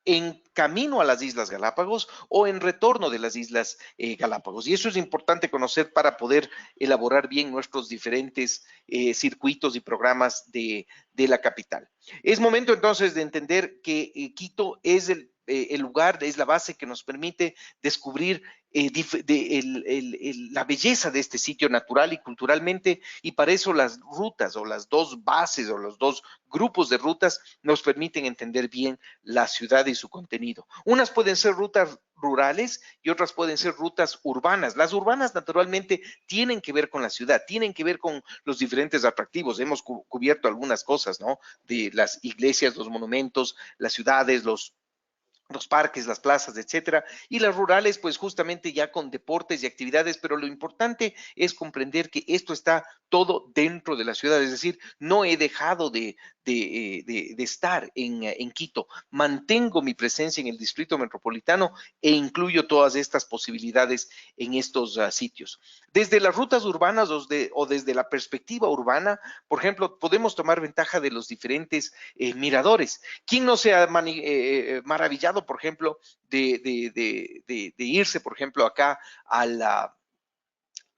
en camino a las Islas Galápagos o en retorno de las Islas Galápagos. Y eso es importante conocer para poder elaborar bien nuestros diferentes circuitos y programas de la capital. Es momento entonces de entender que Quito es el lugar, es la base que nos permite descubrir la belleza de este sitio natural y culturalmente, y para eso las rutas o las dos bases o los dos grupos de rutas nos permiten entender bien la ciudad y su contenido. Unas pueden ser rutas rurales y otras pueden ser rutas urbanas. Las urbanas naturalmente tienen que ver con la ciudad, tienen que ver con los diferentes atractivos. Hemos cubierto algunas cosas, ¿no? De las iglesias, los monumentos, las ciudades, los parques, las plazas, etcétera, y las rurales, pues justamente ya con deportes y actividades, pero lo importante es comprender que esto está todo dentro de la ciudad, es decir, no he dejado de estar en Quito, mantengo mi presencia en el distrito metropolitano e incluyo todas estas posibilidades en estos sitios. Desde las rutas urbanas o desde la perspectiva urbana, por ejemplo, podemos tomar ventaja de los diferentes miradores. ¿Quién no se ha maravillado, por ejemplo, de irse, por ejemplo, acá a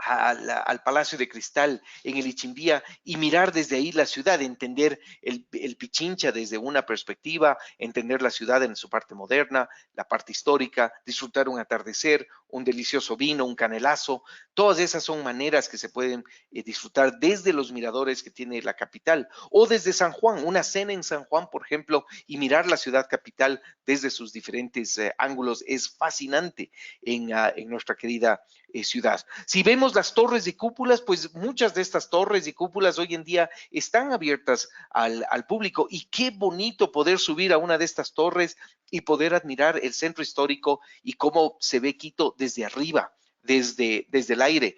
al Palacio de Cristal en el Ichimbía y mirar desde ahí la ciudad, entender el Pichincha desde una perspectiva, entender la ciudad en su parte moderna, la parte histórica, disfrutar un atardecer, un delicioso vino, un canelazo. Todas esas son maneras que se pueden disfrutar desde los miradores que tiene la capital o desde San Juan, una cena en San Juan, por ejemplo, y mirar la ciudad capital desde sus diferentes ángulos es fascinante en nuestra querida ciudad. Si vemos las torres y cúpulas, pues muchas de estas torres y cúpulas hoy en día están abiertas al público y qué bonito poder subir a una de estas torres y poder admirar el centro histórico y cómo se ve Quito desde arriba, desde el aire,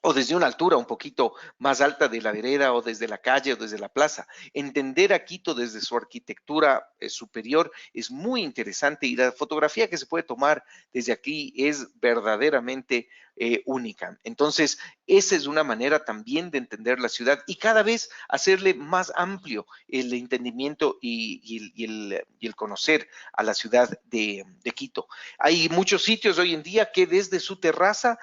o desde una altura un poquito más alta de la vereda o desde la calle o desde la plaza. Entender a Quito desde su arquitectura superior es muy interesante y la fotografía que se puede tomar desde aquí es verdaderamente única. Entonces, esa es una manera también de entender la ciudad y cada vez hacerle más amplio el entendimiento y el conocer a la ciudad de Quito. Hay muchos sitios hoy en día que desde su terraza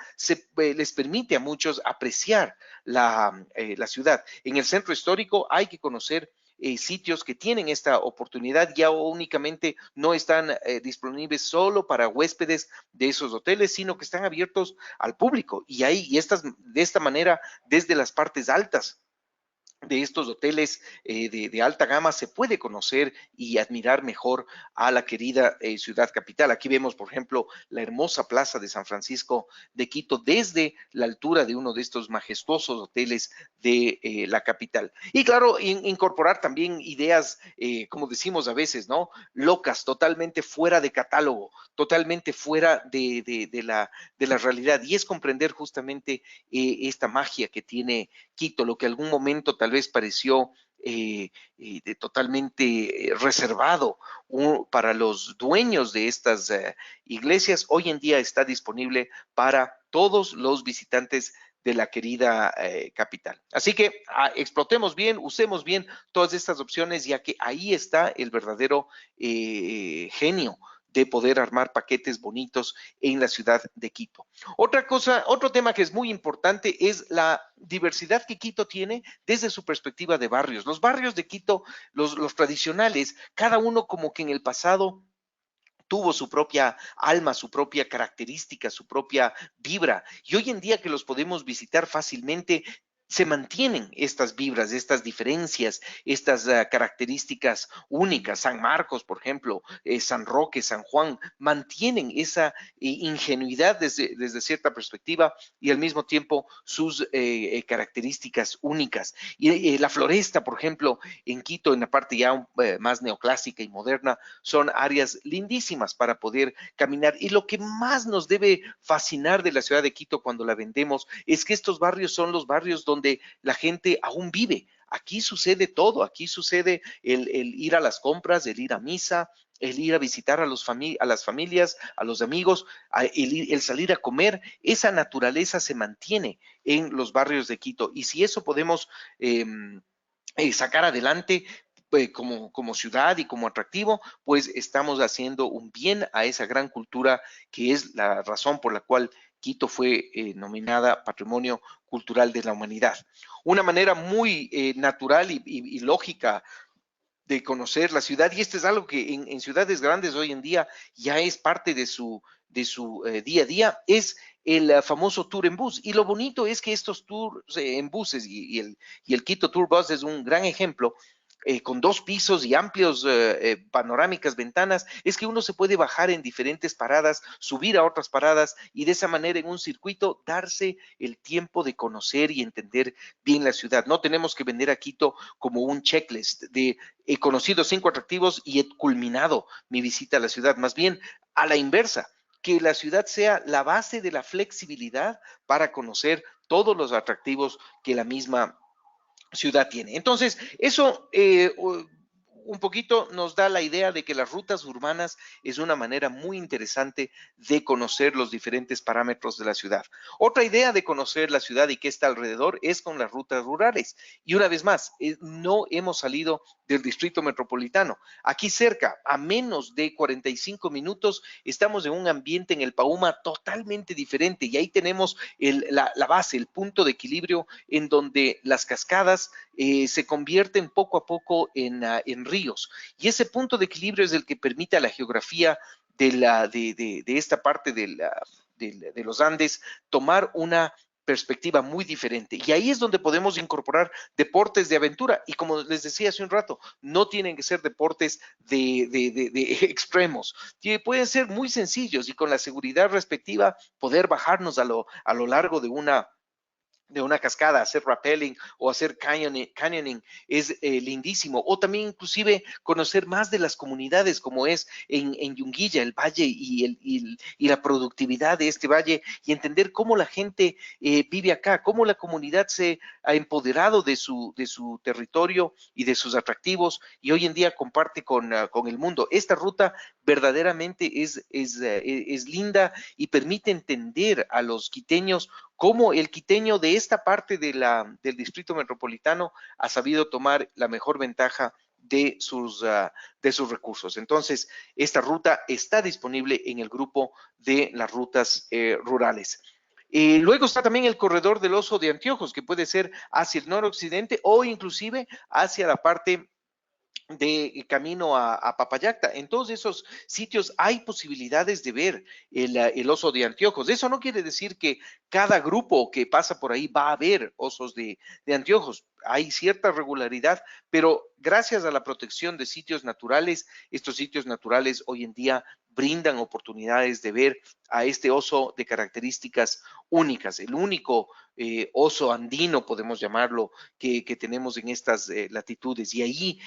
les permite a muchos apreciar la ciudad. En el centro histórico hay que conocer sitios que tienen esta oportunidad, ya únicamente no están disponibles solo para huéspedes de esos hoteles, sino que están abiertos al público de esta manera desde las partes altas de estos hoteles de alta gama se puede conocer y admirar mejor a la querida ciudad capital. Aquí vemos, por ejemplo, la hermosa plaza de San Francisco de Quito desde la altura de uno de estos majestuosos hoteles de la capital. Y claro, incorporar también ideas, como decimos a veces, ¿no? Locas, totalmente fuera de catálogo, totalmente fuera de la realidad. Y es comprender justamente esta magia que tiene Quito, lo que algún momento tal vez pareció totalmente reservado para los dueños de estas iglesias, hoy en día está disponible para todos los visitantes de la querida capital. Así que explotemos bien, usemos bien todas estas opciones, ya que ahí está el verdadero genio de poder armar paquetes bonitos en la ciudad de Quito. Otra cosa, otro tema que es muy importante es la diversidad que Quito tiene desde su perspectiva de barrios. Los barrios de Quito, los tradicionales, cada uno como que en el pasado tuvo su propia alma, su propia característica, su propia vibra. Y hoy en día que los podemos visitar fácilmente, se mantienen estas vibras, estas diferencias, estas características únicas. San Marcos, por ejemplo, San Roque, San Juan, mantienen esa ingenuidad desde cierta perspectiva y al mismo tiempo sus características únicas. Y la floresta, por ejemplo, en Quito, en la parte ya más neoclásica y moderna, son áreas lindísimas para poder caminar. Y lo que más nos debe fascinar de la ciudad de Quito cuando la vendemos es que estos barrios son los barrios donde la gente aún vive. Aquí sucede todo, aquí sucede el ir a las compras, el ir a misa, el ir a visitar a las familias, a los amigos, el salir a comer. Esa naturaleza se mantiene en los barrios de Quito. Y si eso podemos sacar adelante, como ciudad y como atractivo, pues estamos haciendo un bien a esa gran cultura que es la razón por la cual Quito fue nominada Patrimonio Cultural de la Humanidad. Una manera muy natural y lógica de conocer la ciudad, y esto es algo que en ciudades grandes hoy en día ya es parte de su día a día, es el famoso tour en bus. Y lo bonito es que estos tours en buses y el Quito Tour Bus es un gran ejemplo, con 2 pisos y amplios panorámicas ventanas, es que uno se puede bajar en diferentes paradas, subir a otras paradas y de esa manera en un circuito darse el tiempo de conocer y entender bien la ciudad. No tenemos que vender a Quito como un checklist de he conocido 5 atractivos y he culminado mi visita a la ciudad, más bien a la inversa, que la ciudad sea la base de la flexibilidad para conocer todos los atractivos que la misma ciudad tiene. Entonces, eso un poquito nos da la idea de que las rutas urbanas es una manera muy interesante de conocer los diferentes parámetros de la ciudad. Otra idea de conocer la ciudad y qué está alrededor es con las rutas rurales. Y una vez más, no hemos salido del distrito metropolitano. Aquí cerca, a menos de 45 minutos, estamos en un ambiente en el Pauma totalmente diferente y ahí tenemos la base, el punto de equilibrio en donde las cascadas se convierten poco a poco en ríos. Y ese punto de equilibrio es el que permite a la geografía de esta parte de los Andes, tomar una perspectiva muy diferente. Y ahí es donde podemos incorporar deportes de aventura. Y como les decía hace un rato, no tienen que ser deportes de extremos. Pueden ser muy sencillos y con la seguridad respectiva poder bajarnos a lo largo de una cascada, hacer rappelling o hacer canyoning es lindísimo. O también inclusive conocer más de las comunidades como es en Yunguilla, el valle y la productividad de este valle y entender cómo la gente vive acá, cómo la comunidad se ha empoderado de su territorio y de sus atractivos y hoy en día comparte con el mundo. Esta ruta verdaderamente es linda y permite entender a los quiteños cómo el quiteño de esta parte del distrito metropolitano ha sabido tomar la mejor ventaja de sus recursos. Entonces, esta ruta está disponible en el grupo de las rutas rurales. Luego está también el corredor del oso de Anteojos, que puede ser hacia el noroccidente o inclusive hacia la parte de camino a Papayacta. En todos esos sitios hay posibilidades de ver el oso de anteojos. Eso no quiere decir que cada grupo que pasa por ahí va a ver osos de anteojos. Hay cierta regularidad, pero gracias a la protección de sitios naturales, estos sitios naturales hoy en día brindan oportunidades de ver a este oso de características únicas, el único oso andino, podemos llamarlo, que tenemos en estas latitudes. Y ahí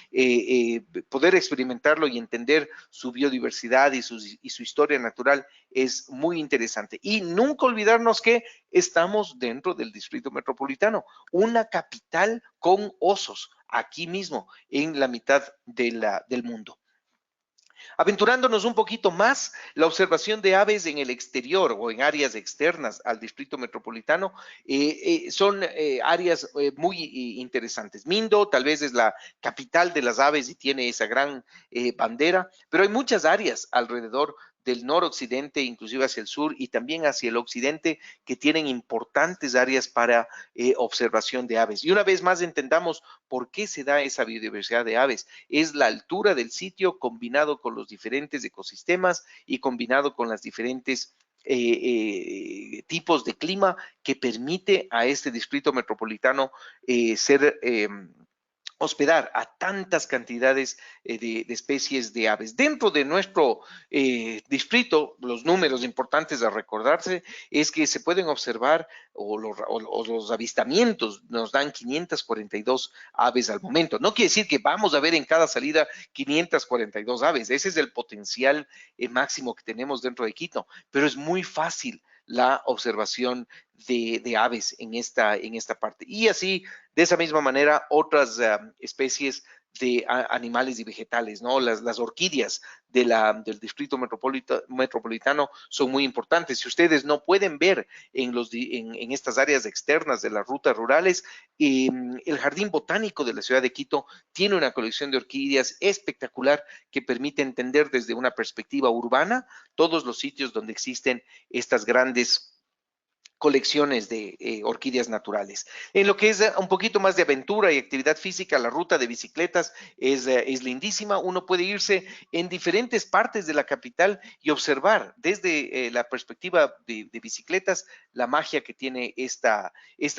poder experimentarlo y entender su biodiversidad y su historia natural es muy interesante. Y nunca olvidarnos que estamos dentro del Distrito Metropolitano, una capital con osos, aquí mismo, en la mitad del mundo. Aventurándonos un poquito más, la observación de aves en el exterior o en áreas externas al distrito metropolitano son áreas muy interesantes. Mindo tal vez es la capital de las aves y tiene esa gran bandera, pero hay muchas áreas alrededor del noroccidente, inclusive hacia el sur y también hacia el occidente, que tienen importantes áreas para observación de aves. Y una vez más entendamos por qué se da esa biodiversidad de aves. Es la altura del sitio combinado con los diferentes ecosistemas y combinado con las diferentes tipos de clima que permite a este distrito metropolitano ser hospedar a tantas cantidades de especies de aves. Dentro de nuestro distrito, los números importantes a recordarse es que se pueden observar o los avistamientos nos dan 542 aves al momento. No quiere decir que vamos a ver en cada salida 542 aves. Ese es el potencial máximo que tenemos dentro de Quito, pero es muy fácil la observación de aves en esta parte. Y así, de esa misma manera, otras especies de animales y vegetales, ¿no? Las orquídeas del distrito metropolitano son muy importantes. Si ustedes no pueden ver en estas áreas externas de las rutas rurales, el Jardín Botánico de la ciudad de Quito tiene una colección de orquídeas espectacular que permite entender desde una perspectiva urbana todos los sitios donde existen estas grandes colecciones de orquídeas naturales. En lo que es un poquito más de aventura y actividad física, la ruta de bicicletas es lindísima. Uno puede irse en diferentes partes de la capital y observar desde la perspectiva de bicicletas la magia que tiene esta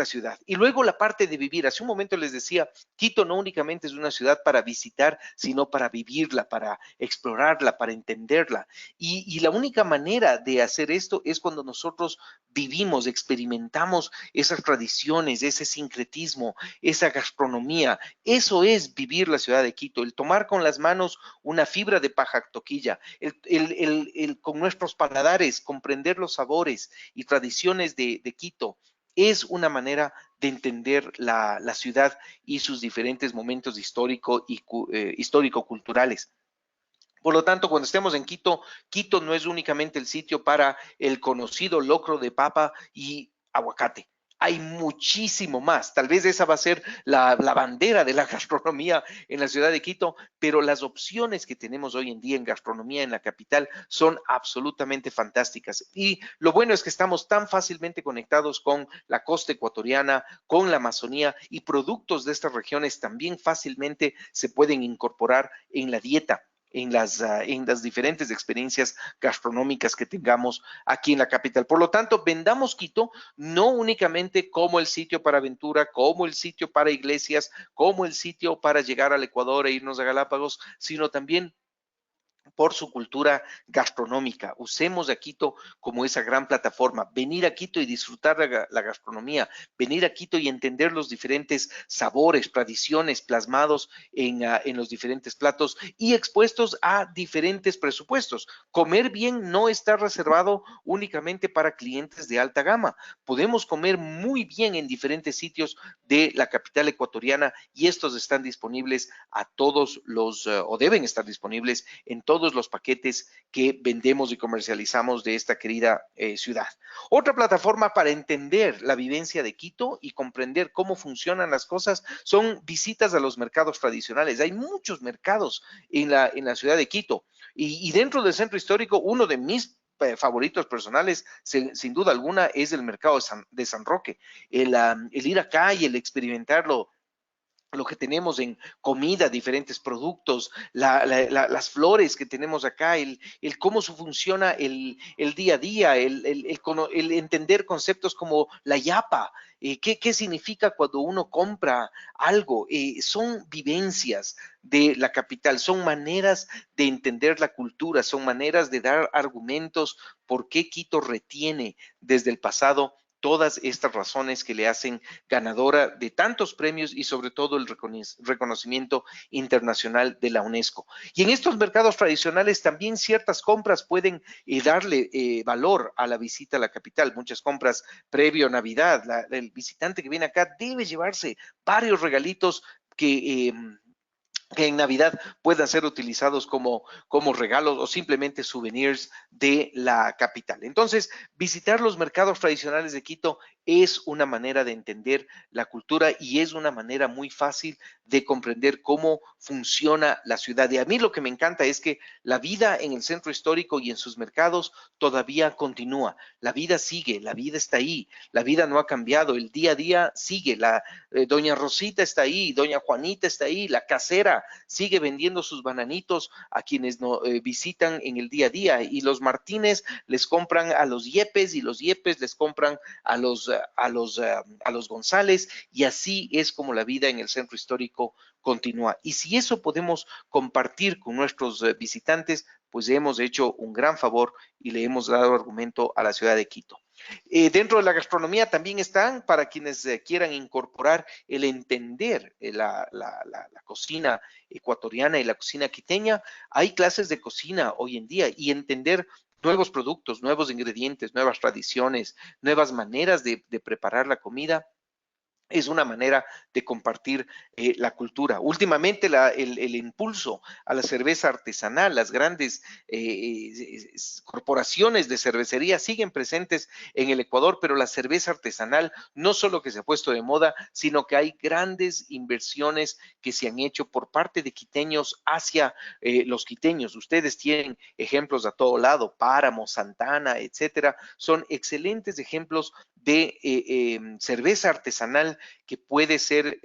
ciudad. Y luego la parte de vivir. Hace un momento les decía, Quito no únicamente es una ciudad para visitar, sino para vivirla, para explorarla, para entenderla. Y la única manera de hacer esto es cuando nosotros vivimos, experimentamos esas tradiciones, ese sincretismo, esa gastronomía. Eso es vivir la ciudad de Quito, el tomar con las manos una fibra de paja toquilla, con nuestros paladares comprender los sabores y tradiciones de Quito. Es una manera de entender la ciudad y sus diferentes momentos histórico-culturales. Por lo tanto, cuando estemos en Quito, Quito no es únicamente el sitio para el conocido locro de papa y aguacate. Hay muchísimo más. Tal vez esa va a ser la bandera de la gastronomía en la ciudad de Quito, pero las opciones que tenemos hoy en día en gastronomía en la capital son absolutamente fantásticas. Y lo bueno es que estamos tan fácilmente conectados con la costa ecuatoriana, con la Amazonía y productos de estas regiones también fácilmente se pueden incorporar en la dieta en las diferentes experiencias gastronómicas que tengamos aquí en la capital. Por lo tanto, vendamos Quito no únicamente como el sitio para aventura, como el sitio para iglesias, como el sitio para llegar al Ecuador e irnos a Galápagos, sino también por su cultura gastronómica. Usemos a Quito como esa gran plataforma. Venir a Quito y disfrutar la gastronomía, venir a Quito y entender los diferentes sabores, tradiciones plasmados en los diferentes platos y expuestos a diferentes presupuestos. Comer bien no está reservado únicamente para clientes de alta gama. Podemos comer muy bien en diferentes sitios de la capital ecuatoriana y estos están disponibles a todos o deben estar disponibles en todos los paquetes que vendemos y comercializamos de esta querida ciudad. Otra plataforma para entender la vivencia de Quito y comprender cómo funcionan las cosas son visitas a los mercados tradicionales. Hay muchos mercados en la ciudad de Quito y dentro del centro histórico, uno de mis favoritos personales, sin duda alguna, es el mercado de San Roque. El ir acá y el experimentarlo, lo que tenemos en comida, diferentes productos, las flores que tenemos acá, cómo funciona el día a día, el entender conceptos como la yapa, qué significa cuando uno compra algo. Son vivencias de la capital, son maneras de entender la cultura, son maneras de dar argumentos por qué Quito retiene desde el pasado todas estas razones que le hacen ganadora de tantos premios y sobre todo el reconocimiento internacional de la UNESCO. Y en estos mercados tradicionales también ciertas compras pueden darle valor a la visita a la capital. Muchas compras previo a Navidad. El visitante que viene acá debe llevarse varios regalitos que en Navidad puedan ser utilizados como regalos o simplemente souvenirs de la capital. Entonces, visitar los mercados tradicionales de Quito es una manera de entender la cultura y es una manera muy fácil de comprender cómo funciona la ciudad. Y a mí lo que me encanta es que la vida en el centro histórico y en sus mercados todavía continúa. La vida sigue, la vida está ahí, la vida no ha cambiado, el día a día sigue. Doña Rosita está ahí, doña Juanita está ahí, la casera sigue vendiendo sus bananitos a quienes visitan en el día a día y los Martínez les compran a los Yepes y los Yepes les compran a los González y así es como la vida en el centro histórico continúa. Y si eso podemos compartir con nuestros visitantes, pues hemos hecho un gran favor y le hemos dado argumento a la ciudad de Quito. Dentro de la gastronomía también están para quienes quieran incorporar el entender la cocina ecuatoriana y la cocina quiteña. Hay clases de cocina hoy en día y entender nuevos productos, nuevos ingredientes, nuevas tradiciones, nuevas maneras de preparar la comida es una manera de compartir la cultura. Últimamente el impulso a la cerveza artesanal, las grandes corporaciones de cervecería siguen presentes en el Ecuador, pero la cerveza artesanal no solo que se ha puesto de moda, sino que hay grandes inversiones que se han hecho por parte de quiteños hacia los quiteños. Ustedes tienen ejemplos a todo lado, Páramo, Santana, etcétera. Son excelentes ejemplos de cerveza artesanal que puede ser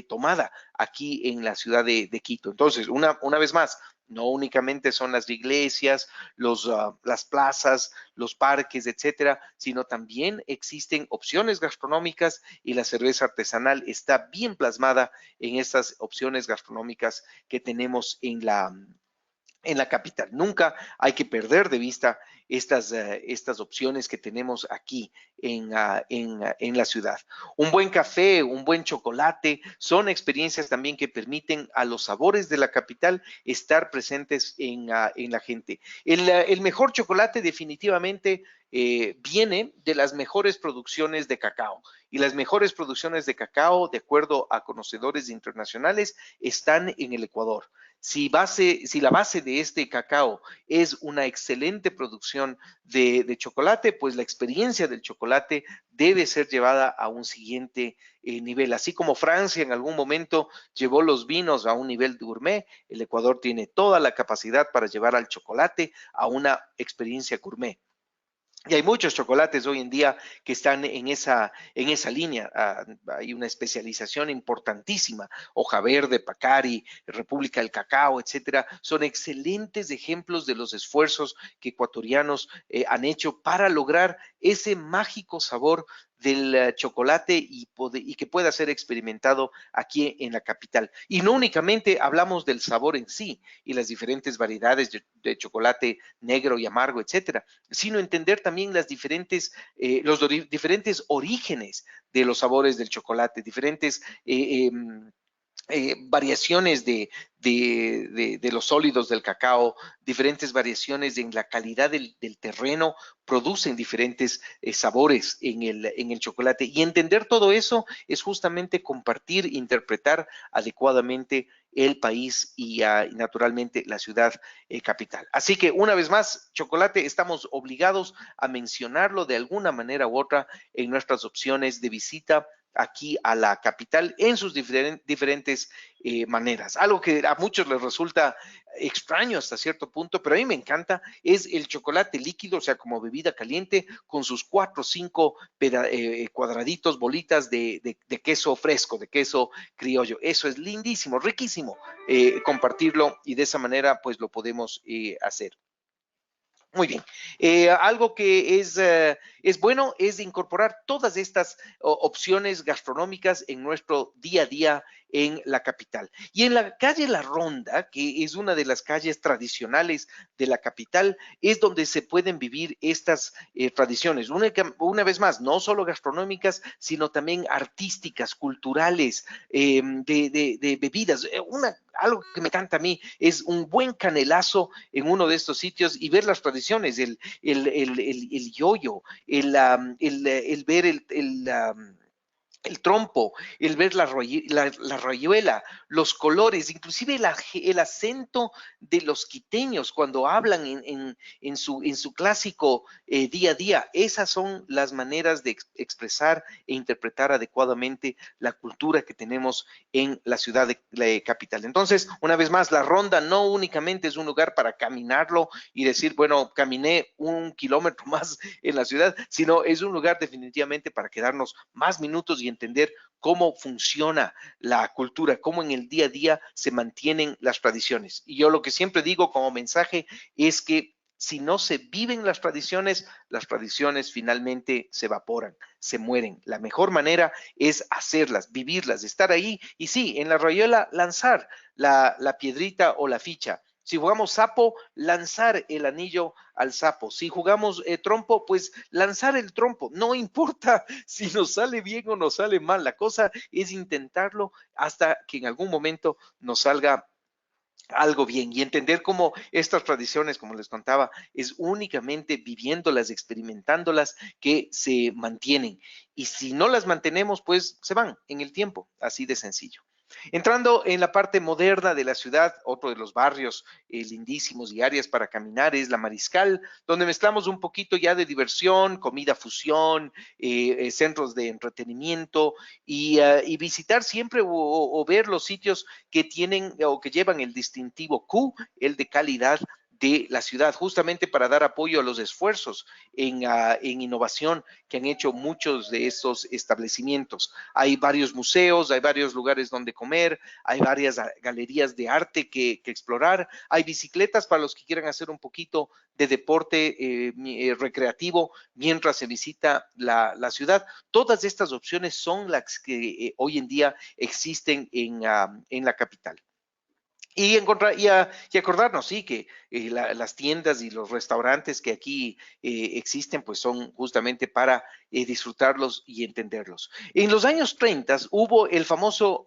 tomada aquí en la ciudad de Quito. Entonces, una vez más, no únicamente son las iglesias, las plazas, los parques, etcétera, sino también existen opciones gastronómicas y la cerveza artesanal está bien plasmada en estas opciones gastronómicas que tenemos en la capital. Nunca hay que perder de vista estas opciones que tenemos aquí en la ciudad. Un buen café, un buen chocolate, son experiencias también que permiten a los sabores de la capital estar presentes en la gente. El mejor chocolate definitivamente viene de las mejores producciones de cacao. Y las mejores producciones de cacao, de acuerdo a conocedores internacionales, están en el Ecuador. Si la base de este cacao es una excelente producción de chocolate, pues la experiencia del chocolate debe ser llevada a un siguiente nivel. Así como Francia en algún momento llevó los vinos a un nivel gourmet, el Ecuador tiene toda la capacidad para llevar al chocolate a una experiencia gourmet. Y hay muchos chocolates hoy en día que están en esa línea. Hay una especialización importantísima. Hoja Verde, Pacari, República del Cacao, etcétera. Son excelentes ejemplos de los esfuerzos que ecuatorianos han hecho para lograr ese mágico sabor del chocolate y que pueda ser experimentado aquí en la capital. Y no únicamente hablamos del sabor en sí y las diferentes variedades de chocolate negro y amargo, etcétera, sino entender también los diferentes orígenes de los sabores del chocolate, diferentes variaciones de los sólidos del cacao, diferentes variaciones en la calidad del terreno, producen diferentes sabores en el chocolate. Y entender todo eso es justamente compartir, interpretar adecuadamente el país y naturalmente la ciudad capital. Así que una vez más, chocolate, estamos obligados a mencionarlo de alguna manera u otra en nuestras opciones de visita aquí a la capital en sus diferentes maneras. Algo que a muchos les resulta extraño hasta cierto punto, pero a mí me encanta, es el chocolate líquido, o sea, como bebida caliente, con sus 4 o 5 cuadraditos, bolitas de queso fresco, de queso criollo. Eso es lindísimo, riquísimo compartirlo y de esa manera pues lo podemos hacer. Muy bien. Algo que es bueno es incorporar todas estas opciones gastronómicas en nuestro día a día en la capital. Y en la calle La Ronda, que es una de las calles tradicionales de la capital, es donde se pueden vivir estas tradiciones. Una vez más, no solo gastronómicas, sino también artísticas, culturales, de bebidas. Algo que me encanta a mí es un buen canelazo en uno de estos sitios y ver las tradiciones, el yoyo, el ver el trompo, el ver la rayuela, los colores, inclusive el acento de los quiteños cuando hablan en su clásico día a día. Esas son las maneras de expresar e interpretar adecuadamente la cultura que tenemos en la ciudad de la capital. Entonces, una vez más, la ronda no únicamente es un lugar para caminarlo y decir, bueno, caminé 1 kilómetro más en la ciudad, sino es un lugar definitivamente para quedarnos más minutos y entender cómo funciona la cultura, cómo en el día a día se mantienen las tradiciones. Y yo lo que siempre digo como mensaje es que si no se viven las tradiciones finalmente se evaporan, se mueren. La mejor manera es hacerlas, vivirlas, estar ahí y sí, en la rayuela lanzar la piedrita o la ficha. Si jugamos sapo, lanzar el anillo al sapo. Si jugamos trompo, pues lanzar el trompo. No importa si nos sale bien o nos sale mal. La cosa es intentarlo hasta que en algún momento nos salga algo bien y entender cómo estas tradiciones, como les contaba, es únicamente viviéndolas, experimentándolas que se mantienen. Y si no las mantenemos, pues se van en el tiempo, así de sencillo. Entrando en la parte moderna de la ciudad, otro de los barrios lindísimos y áreas para caminar es la Mariscal, donde mezclamos un poquito ya de diversión, comida fusión, centros de entretenimiento y visitar siempre o ver los sitios que tienen o que llevan el distintivo Q, el de calidad de la ciudad, justamente para dar apoyo a los esfuerzos en innovación que han hecho muchos de estos establecimientos. Hay varios museos, hay varios lugares donde comer, hay varias galerías de arte que explorar, hay bicicletas para los que quieran hacer un poquito de deporte recreativo mientras se visita la ciudad. Todas estas opciones son las que hoy en día existen en la capital. Y acordarnos, sí, que las tiendas y los restaurantes que aquí existen, pues son justamente para disfrutarlos y entenderlos. En los años 30 hubo el famoso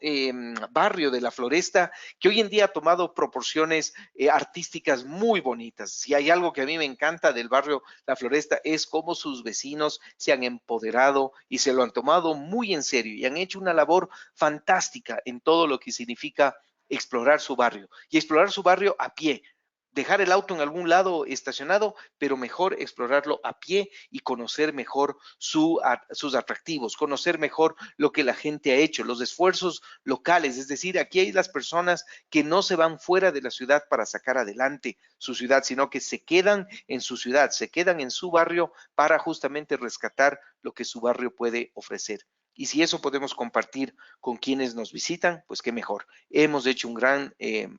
barrio de la Floresta, que hoy en día ha tomado proporciones artísticas muy bonitas. Si hay algo que a mí me encanta del barrio La Floresta es cómo sus vecinos se han empoderado y se lo han tomado muy en serio y han hecho una labor fantástica en todo lo que significa explorar su barrio y explorar su barrio a pie. dejar el auto en algún lado estacionado, pero mejor explorarlo a pie y conocer mejor sus atractivos, conocer mejor lo que la gente ha hecho, los esfuerzos locales, es decir, aquí hay las personas que no se van fuera de la ciudad para sacar adelante su ciudad, sino que se quedan en su ciudad, se quedan en su barrio para justamente rescatar lo que su barrio puede ofrecer. Y si eso podemos compartir con quienes nos visitan, pues qué mejor. Hemos hecho un gran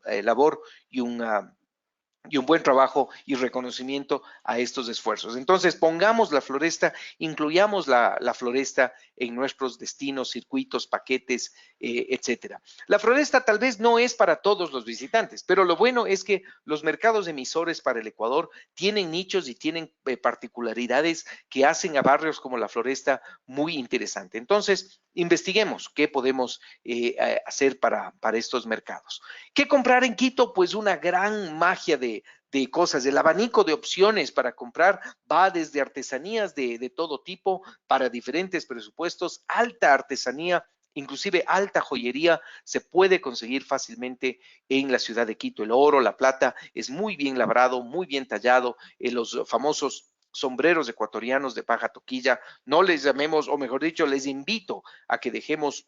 labor y un buen trabajo y reconocimiento a estos esfuerzos. Entonces, pongamos la floresta, incluyamos la floresta en nuestros destinos, circuitos, paquetes, etcétera. La floresta tal vez no es para todos los visitantes, pero lo bueno es que los mercados emisores para el Ecuador tienen nichos y tienen particularidades que hacen a barrios como la floresta muy interesante. Entonces, investiguemos qué podemos hacer para estos mercados. ¿Qué comprar en Quito? Pues una gran magia de cosas. El abanico de opciones para comprar va desde artesanías de todo tipo para diferentes presupuestos, alta artesanía, inclusive alta joyería se puede conseguir fácilmente en la ciudad de Quito. El oro, la plata es muy bien labrado, muy bien tallado, los famosos sombreros ecuatorianos de paja toquilla, no les llamemos, o mejor dicho, les invito a que dejemos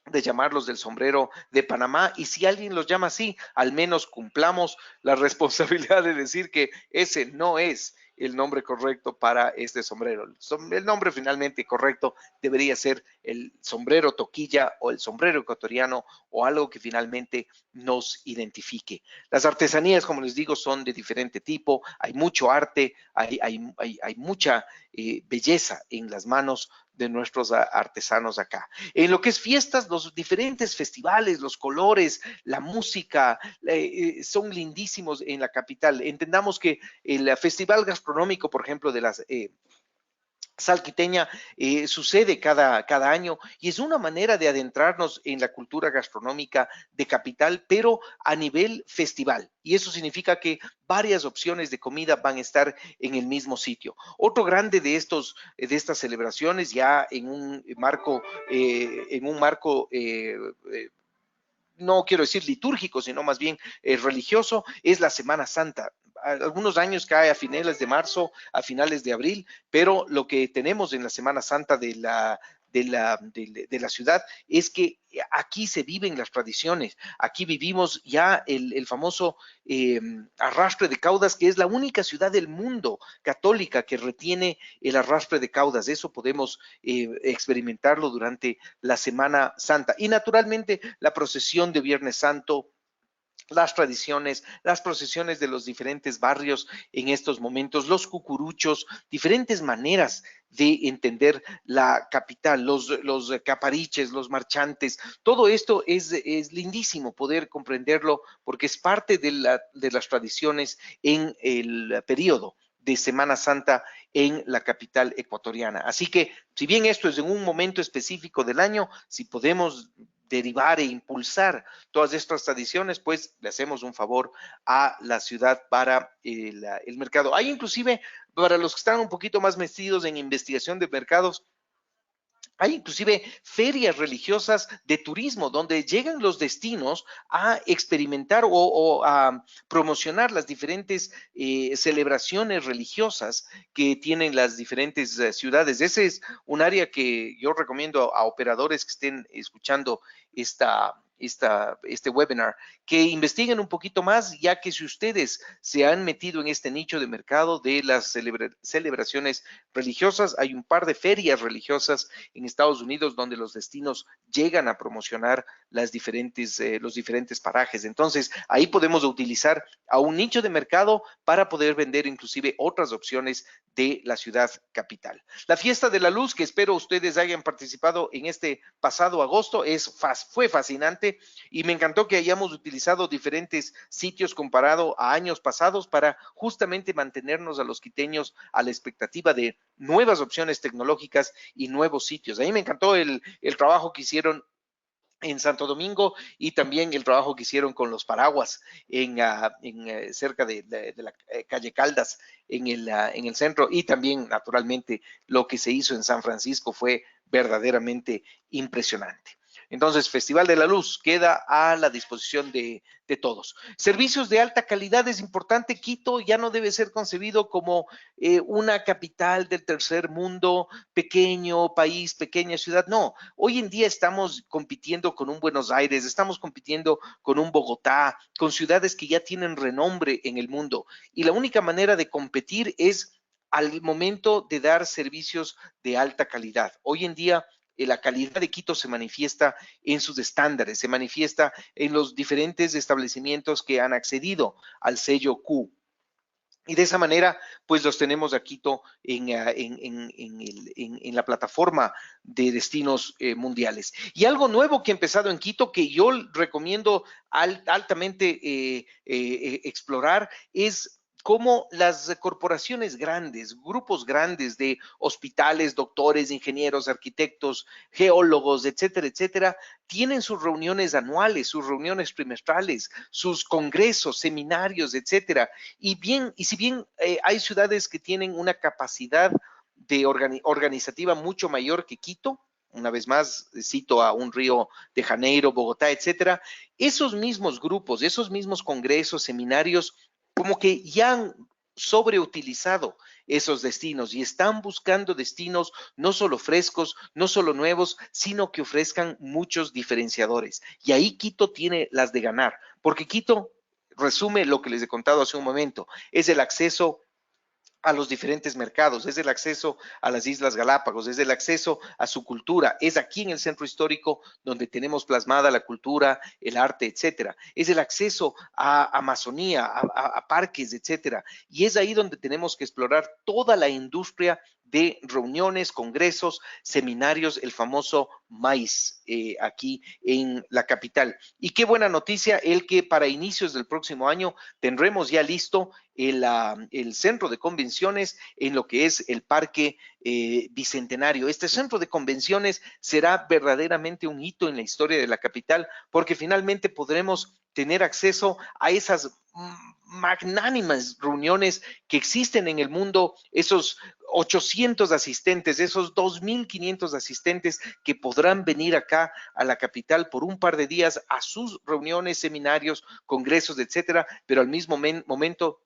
de llamarlos del sombrero de Panamá, y si alguien los llama así, al menos cumplamos la responsabilidad de decir que ese no es el nombre correcto para este sombrero. El nombre finalmente correcto debería ser el sombrero toquilla o el sombrero ecuatoriano o algo que finalmente nos identifique. Las artesanías, como les digo, son de diferente tipo, hay mucho arte, hay mucha belleza en las manos de nuestros artesanos acá. En lo que es fiestas, los diferentes festivales, los colores, la música, son lindísimos en la capital. Entendamos que el festival gastronómico, por ejemplo, de las salquiteña sucede cada año y es una manera de adentrarnos en la cultura gastronómica de capital, pero a nivel festival. Y eso significa que varias opciones de comida van a estar en el mismo sitio. Otro grande de estas celebraciones, ya en un marco no quiero decir litúrgico, sino más bien religioso, es la Semana Santa. Algunos años cae a finales de marzo, a finales de abril, pero lo que tenemos en la Semana Santa de la ciudad es que aquí se viven las tradiciones, aquí vivimos ya el famoso arrastre de caudas, que es la única ciudad del mundo católica que retiene el arrastre de caudas. Eso podemos experimentarlo durante la Semana Santa. Y naturalmente la procesión de Viernes Santo, las tradiciones, las procesiones de los diferentes barrios en estos momentos, los cucuruchos, diferentes maneras de entender la capital, los capariches, los marchantes, todo esto es lindísimo poder comprenderlo porque es parte de las tradiciones en el periodo de Semana Santa en la capital ecuatoriana. Así que, si bien esto es en un momento específico del año, si podemos derivar e impulsar todas estas tradiciones, pues le hacemos un favor a la ciudad para el mercado. Hay inclusive, para los que están un poquito más metidos en investigación de mercados, hay inclusive ferias religiosas de turismo donde llegan los destinos a experimentar o a promocionar las diferentes celebraciones religiosas que tienen las diferentes ciudades. Ese es un área que yo recomiendo a operadores que estén escuchando este webinar, que investiguen un poquito más, ya que si ustedes se han metido en este nicho de mercado de las celebraciones religiosas, hay un par de ferias religiosas en Estados Unidos donde los destinos llegan a promocionar los diferentes parajes. Entonces, ahí podemos utilizar a un nicho de mercado para poder vender inclusive otras opciones de la ciudad capital. La fiesta de la luz, que espero ustedes hayan participado en este pasado agosto, fue fascinante y me encantó que hayamos utilizado diferentes sitios comparado a años pasados para justamente mantenernos a los quiteños a la expectativa de nuevas opciones tecnológicas y nuevos sitios. A mí me encantó el trabajo que hicieron en Santo Domingo y también el trabajo que hicieron con los paraguas cerca de la calle Caldas en el centro, y también naturalmente lo que se hizo en San Francisco fue verdaderamente impresionante. Entonces, Festival de la Luz queda a la disposición de todos. Servicios de alta calidad es importante. Quito ya no debe ser concebido como una capital del tercer mundo, pequeño país, pequeña ciudad. No, hoy en día estamos compitiendo con un Buenos Aires, estamos compitiendo con un Bogotá, con ciudades que ya tienen renombre en el mundo. Y la única manera de competir es al momento de dar servicios de alta calidad. Hoy en día la calidad de Quito se manifiesta en sus estándares, se manifiesta en los diferentes establecimientos que han accedido al sello Q. Y de esa manera, pues los tenemos a Quito en la plataforma de destinos mundiales. Y algo nuevo que ha empezado en Quito, que yo recomiendo altamente explorar, es cómo las corporaciones grandes, grupos grandes de hospitales, doctores, ingenieros, arquitectos, geólogos, etcétera, etcétera, tienen sus reuniones anuales, sus reuniones trimestrales, sus congresos, seminarios, etcétera. Y si bien hay ciudades que tienen una capacidad de organizativa mucho mayor que Quito, una vez más cito a un Río de Janeiro, Bogotá, etcétera, esos mismos grupos, esos mismos congresos, seminarios, como que ya han sobreutilizado esos destinos y están buscando destinos no solo frescos, no solo nuevos, sino que ofrezcan muchos diferenciadores. Y ahí Quito tiene las de ganar, porque Quito resume lo que les he contado hace un momento, es el acceso a los diferentes mercados, es el acceso a las Islas Galápagos, es el acceso a su cultura, es aquí en el centro histórico donde tenemos plasmada la cultura, el arte, etcétera, es el acceso a Amazonía, a parques, etcétera, y es ahí donde tenemos que explorar toda la industria de reuniones, congresos, seminarios, el famoso MAIS, aquí en la capital. Y qué buena noticia el que para inicios del próximo año tendremos ya listo el centro de convenciones en lo que es el Parque Bicentenario. Este centro de convenciones será verdaderamente un hito en la historia de la capital porque finalmente podremos tener acceso a esas magnánimas reuniones que existen en el mundo, esos 800 asistentes, esos 2.500 asistentes que podrán venir acá a la capital por un par de días a sus reuniones, seminarios, congresos, etcétera, pero al mismo momento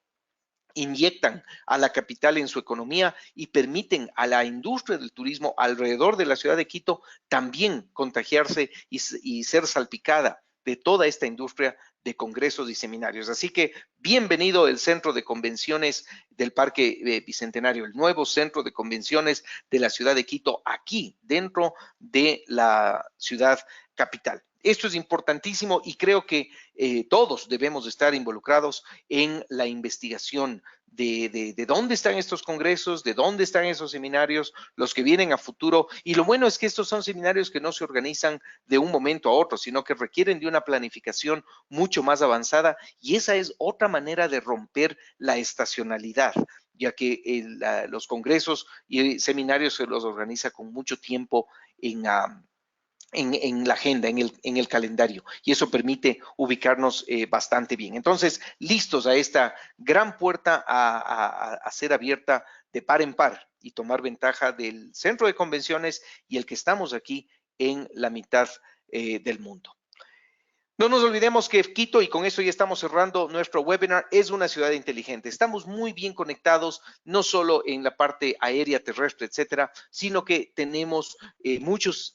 inyectan a la capital en su economía y permiten a la industria del turismo alrededor de la ciudad de Quito también contagiarse y ser salpicada de toda esta industria de congresos y seminarios. Así que bienvenido el centro de convenciones del Parque Bicentenario, el nuevo centro de convenciones de la ciudad de Quito, aquí dentro de la ciudad capital. Esto es importantísimo y creo que todos debemos estar involucrados en la investigación de dónde están estos congresos, de dónde están esos seminarios, los que vienen a futuro. Y lo bueno es que estos son seminarios que no se organizan de un momento a otro, sino que requieren de una planificación mucho más avanzada y esa es otra manera de romper la estacionalidad, ya que los congresos y seminarios se los organiza con mucho tiempo en la agenda, en el calendario, y eso permite ubicarnos bastante bien. Entonces, listos a esta gran puerta a ser abierta de par en par y tomar ventaja del centro de convenciones y el que estamos aquí en la mitad del mundo. No nos olvidemos que Quito, y con eso ya estamos cerrando nuestro webinar, es una ciudad inteligente. Estamos muy bien conectados, no solo en la parte aérea, terrestre, etcétera, sino que tenemos muchas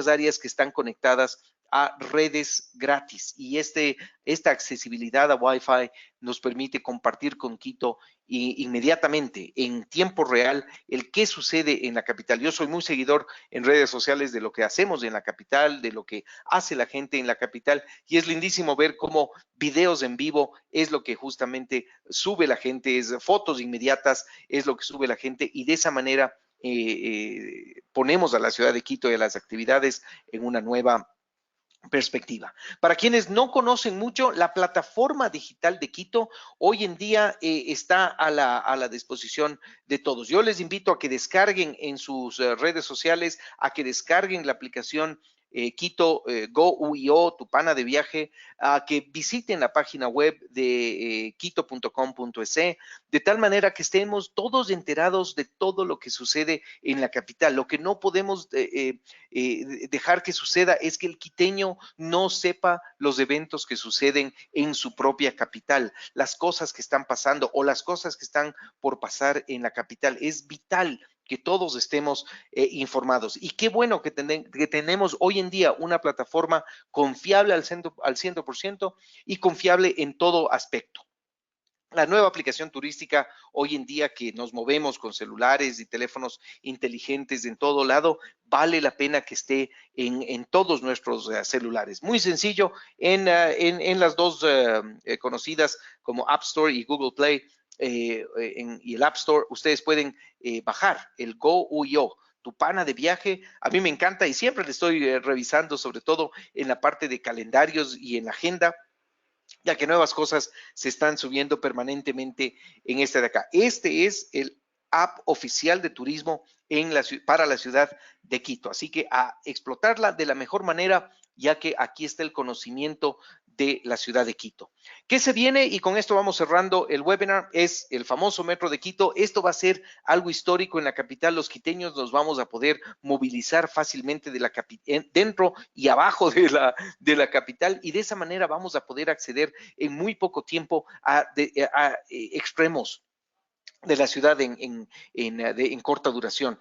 áreas que están conectadas a redes gratis y esta accesibilidad a Wi-Fi nos permite compartir con Quito inmediatamente, en tiempo real, el qué sucede en la capital. Yo soy muy seguidor en redes sociales de lo que hacemos en la capital, de lo que hace la gente en la capital y es lindísimo ver cómo videos en vivo es lo que justamente sube la gente, es fotos inmediatas, es lo que sube la gente y de esa manera ponemos a la ciudad de Quito y a las actividades en una nueva perspectiva. Para quienes no conocen mucho, la plataforma digital de Quito hoy en día está a la disposición de todos. Yo les invito a que descarguen en sus redes sociales, a que descarguen la aplicación Quito Go UIO, tu pana de viaje, a que visiten la página web de quito.com.es, de tal manera que estemos todos enterados de todo lo que sucede en la capital. Lo que no podemos dejar que suceda es que el quiteño no sepa los eventos que suceden en su propia capital, las cosas que están pasando o las cosas que están por pasar en la capital. Es vital que todos estemos informados. Y qué bueno que tenemos hoy en día una plataforma confiable al 100% y confiable en todo aspecto. La nueva aplicación turística hoy en día que nos movemos con celulares y teléfonos inteligentes en todo lado, vale la pena que esté en todos nuestros celulares. Muy sencillo, en las dos conocidas como App Store y Google Play y el App Store, ustedes pueden bajar el Go UIO, tu pana de viaje. A mí me encanta y siempre le estoy revisando, sobre todo en la parte de calendarios y en la agenda, ya que nuevas cosas se están subiendo permanentemente en este de acá. Este es el app oficial de turismo para la ciudad de Quito. Así que a explotarla de la mejor manera, ya que aquí está el conocimiento de la ciudad de Quito. ¿Qué se viene? Y con esto vamos cerrando el webinar. Es el famoso Metro de Quito. Esto va a ser algo histórico en la capital. Los quiteños nos vamos a poder movilizar fácilmente dentro y abajo de la capital, y de esa manera vamos a poder acceder en muy poco tiempo a extremos de la ciudad en corta duración.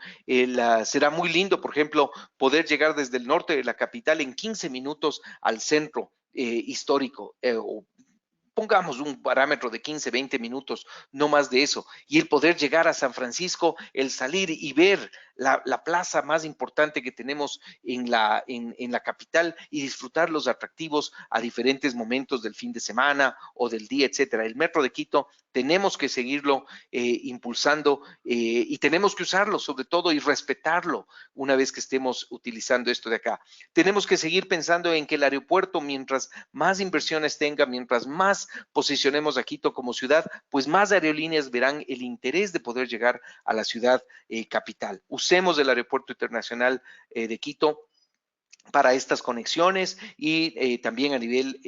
Será muy lindo, por ejemplo, poder llegar desde el norte de la capital en 15 minutos al centro histórico, o pongamos un parámetro de 15, 20 minutos, no más de eso, y el poder llegar a San Francisco, el salir y ver la plaza más importante que tenemos en la capital y disfrutar los atractivos a diferentes momentos del fin de semana o del día, etcétera. El Metro de Quito tenemos que seguirlo impulsando y tenemos que usarlo sobre todo y respetarlo una vez que estemos utilizando esto de acá. Tenemos que seguir pensando en que el aeropuerto, mientras más inversiones tenga, mientras más posicionemos a Quito como ciudad, pues más aerolíneas verán el interés de poder llegar a la ciudad capital. Usemos el aeropuerto internacional de Quito para estas conexiones y también a nivel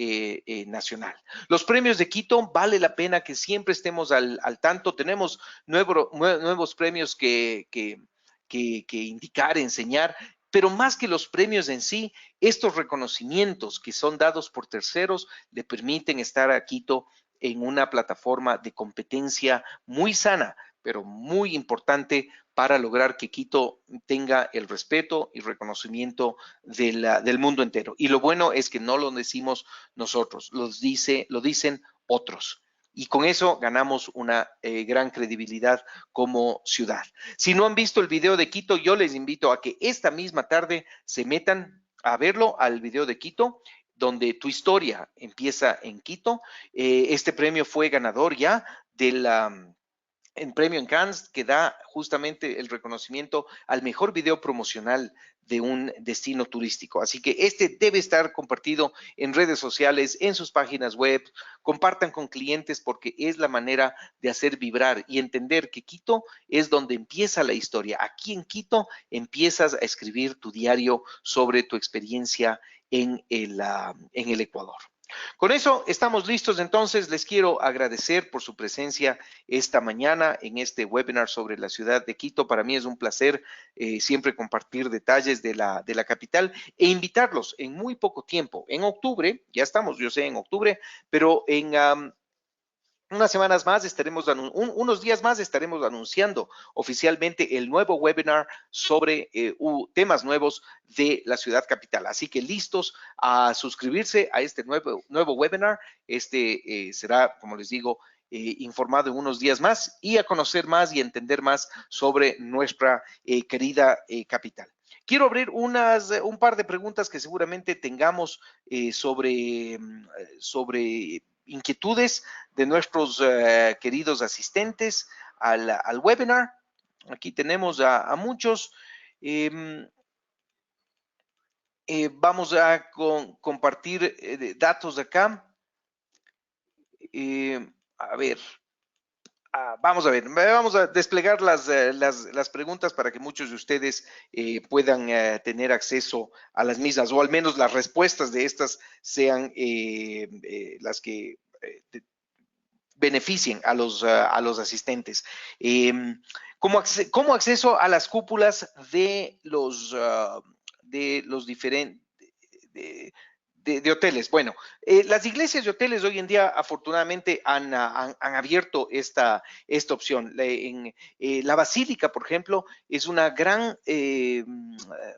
nacional. Los premios de Quito, vale la pena que siempre estemos al tanto. Tenemos nuevos premios que indicar, enseñar, pero más que los premios en sí, estos reconocimientos que son dados por terceros le permiten estar a Quito en una plataforma de competencia muy sana, pero muy importante para lograr que Quito tenga el respeto y reconocimiento del mundo entero. Y lo bueno es que no lo decimos nosotros, lo dicen otros. Y con eso ganamos una gran credibilidad como ciudad. Si no han visto el video de Quito, yo les invito a que esta misma tarde se metan a verlo, al video de Quito, donde tu historia empieza en Quito. Este premio fue ganador ya de en premio en Cannes, que da justamente el reconocimiento al mejor video promocional de un destino turístico. Así que este debe estar compartido en redes sociales, en sus páginas web, compartan con clientes porque es la manera de hacer vibrar y entender que Quito es donde empieza la historia. Aquí en Quito empiezas a escribir tu diario sobre tu experiencia en el Ecuador. Con eso estamos listos, entonces les quiero agradecer por su presencia esta mañana en este webinar sobre la ciudad de Quito. Para mí es un placer siempre compartir detalles de la capital e invitarlos en muy poco tiempo, en octubre, ya estamos, yo sé, en octubre, pero en unas semanas más unos días más estaremos anunciando oficialmente el nuevo webinar sobre temas nuevos de la ciudad capital. Así que listos a suscribirse a este nuevo webinar. Este será, como les digo, informado en unos días más y a conocer más y entender más sobre nuestra querida capital. Quiero abrir un par de preguntas que seguramente tengamos sobre inquietudes de nuestros queridos asistentes al webinar. Aquí tenemos a muchos. Eh, vamos a compartir datos de acá. A ver, Vamos a ver, vamos a desplegar las preguntas para que muchos de ustedes puedan tener acceso a las mismas, o al menos las respuestas de estas sean las que beneficien a los asistentes. ¿Cómo acceso a las cúpulas de los diferentes... De hoteles. Bueno, las iglesias y hoteles hoy en día afortunadamente han abierto esta opción. La basílica, por ejemplo, es una gran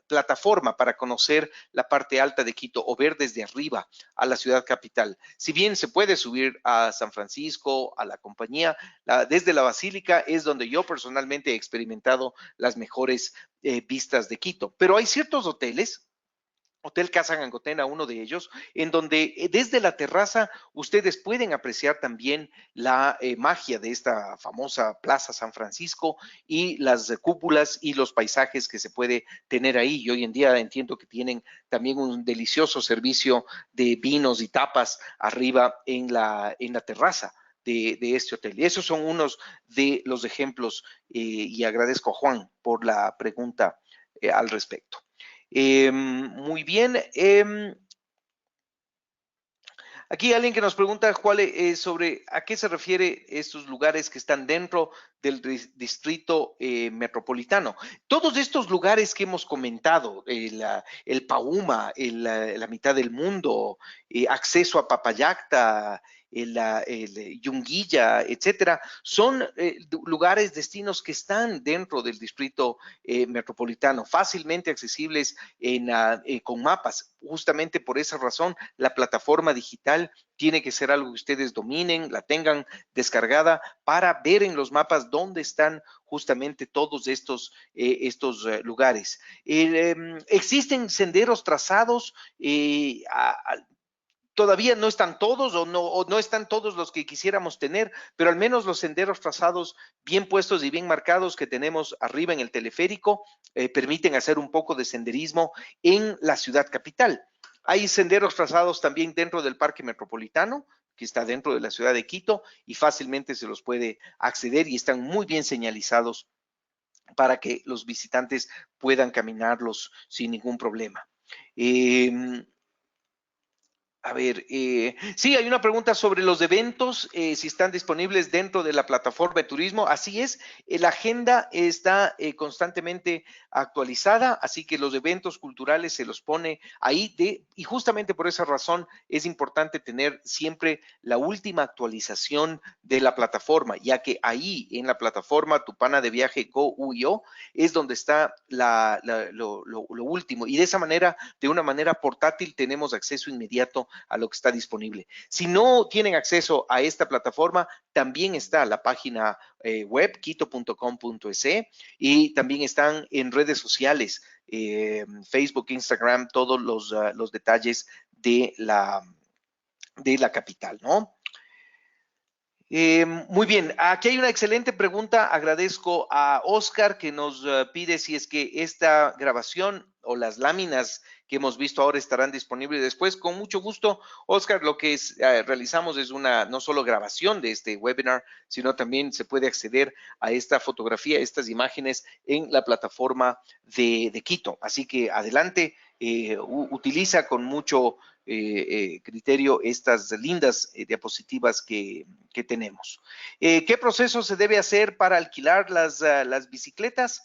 plataforma para conocer la parte alta de Quito o ver desde arriba a la ciudad capital. Si bien se puede subir a San Francisco, a la compañía, desde la basílica es donde yo personalmente he experimentado las mejores vistas de Quito. Pero hay ciertos hoteles, Hotel Casa Gangotena, uno de ellos, en donde desde la terraza ustedes pueden apreciar también la magia de esta famosa Plaza San Francisco y las cúpulas y los paisajes que se puede tener ahí. Y hoy en día entiendo que tienen también un delicioso servicio de vinos y tapas arriba en la terraza de este hotel. Y esos son unos de los ejemplos y agradezco a Juan por la pregunta al respecto. Muy bien. Aquí alguien que nos pregunta sobre a qué se refiere estos lugares que están dentro del distrito metropolitano. Todos estos lugares que hemos comentado, el Pauma, la mitad del mundo, acceso a Papayacta, el Yunguilla, etcétera, son lugares, destinos que están dentro del distrito metropolitano, fácilmente accesibles con mapas. Justamente por esa razón, la plataforma digital tiene que ser algo que ustedes dominen, la tengan descargada para ver en los mapas dónde están justamente todos estos lugares. Existen senderos trazados todavía no están todos o no están todos los que quisiéramos tener, pero al menos los senderos trazados bien puestos y bien marcados que tenemos arriba en el teleférico permiten hacer un poco de senderismo en la ciudad capital. Hay senderos trazados también dentro del Parque Metropolitano, que está dentro de la ciudad de Quito y fácilmente se los puede acceder y están muy bien señalizados para que los visitantes puedan caminarlos sin ningún problema. A ver, sí, hay una pregunta sobre los eventos, si están disponibles dentro de la plataforma de turismo. Así es, la agenda está constantemente actualizada, así que los eventos culturales se los pone ahí y justamente por esa razón es importante tener siempre la última actualización de la plataforma, ya que ahí en la plataforma Tupana de Viaje Go.io es donde está lo último y de esa manera, de una manera portátil, tenemos acceso inmediato a lo que está disponible. Si no tienen acceso a esta plataforma, también está la página web quito.com.es y también están en redes sociales, Facebook, Instagram, todos los detalles de la capital, ¿no? Muy bien, aquí hay una excelente pregunta. Agradezco a Oscar que nos pide si es que esta grabación o las láminas que hemos visto ahora estarán disponibles después. Con mucho gusto, Oscar, lo que realizamos es una no solo grabación de este webinar, sino también se puede acceder a esta fotografía, estas imágenes en la plataforma de Quito. Así que adelante, utiliza con mucho criterio estas lindas diapositivas que tenemos. ¿Qué proceso se debe hacer para alquilar las bicicletas?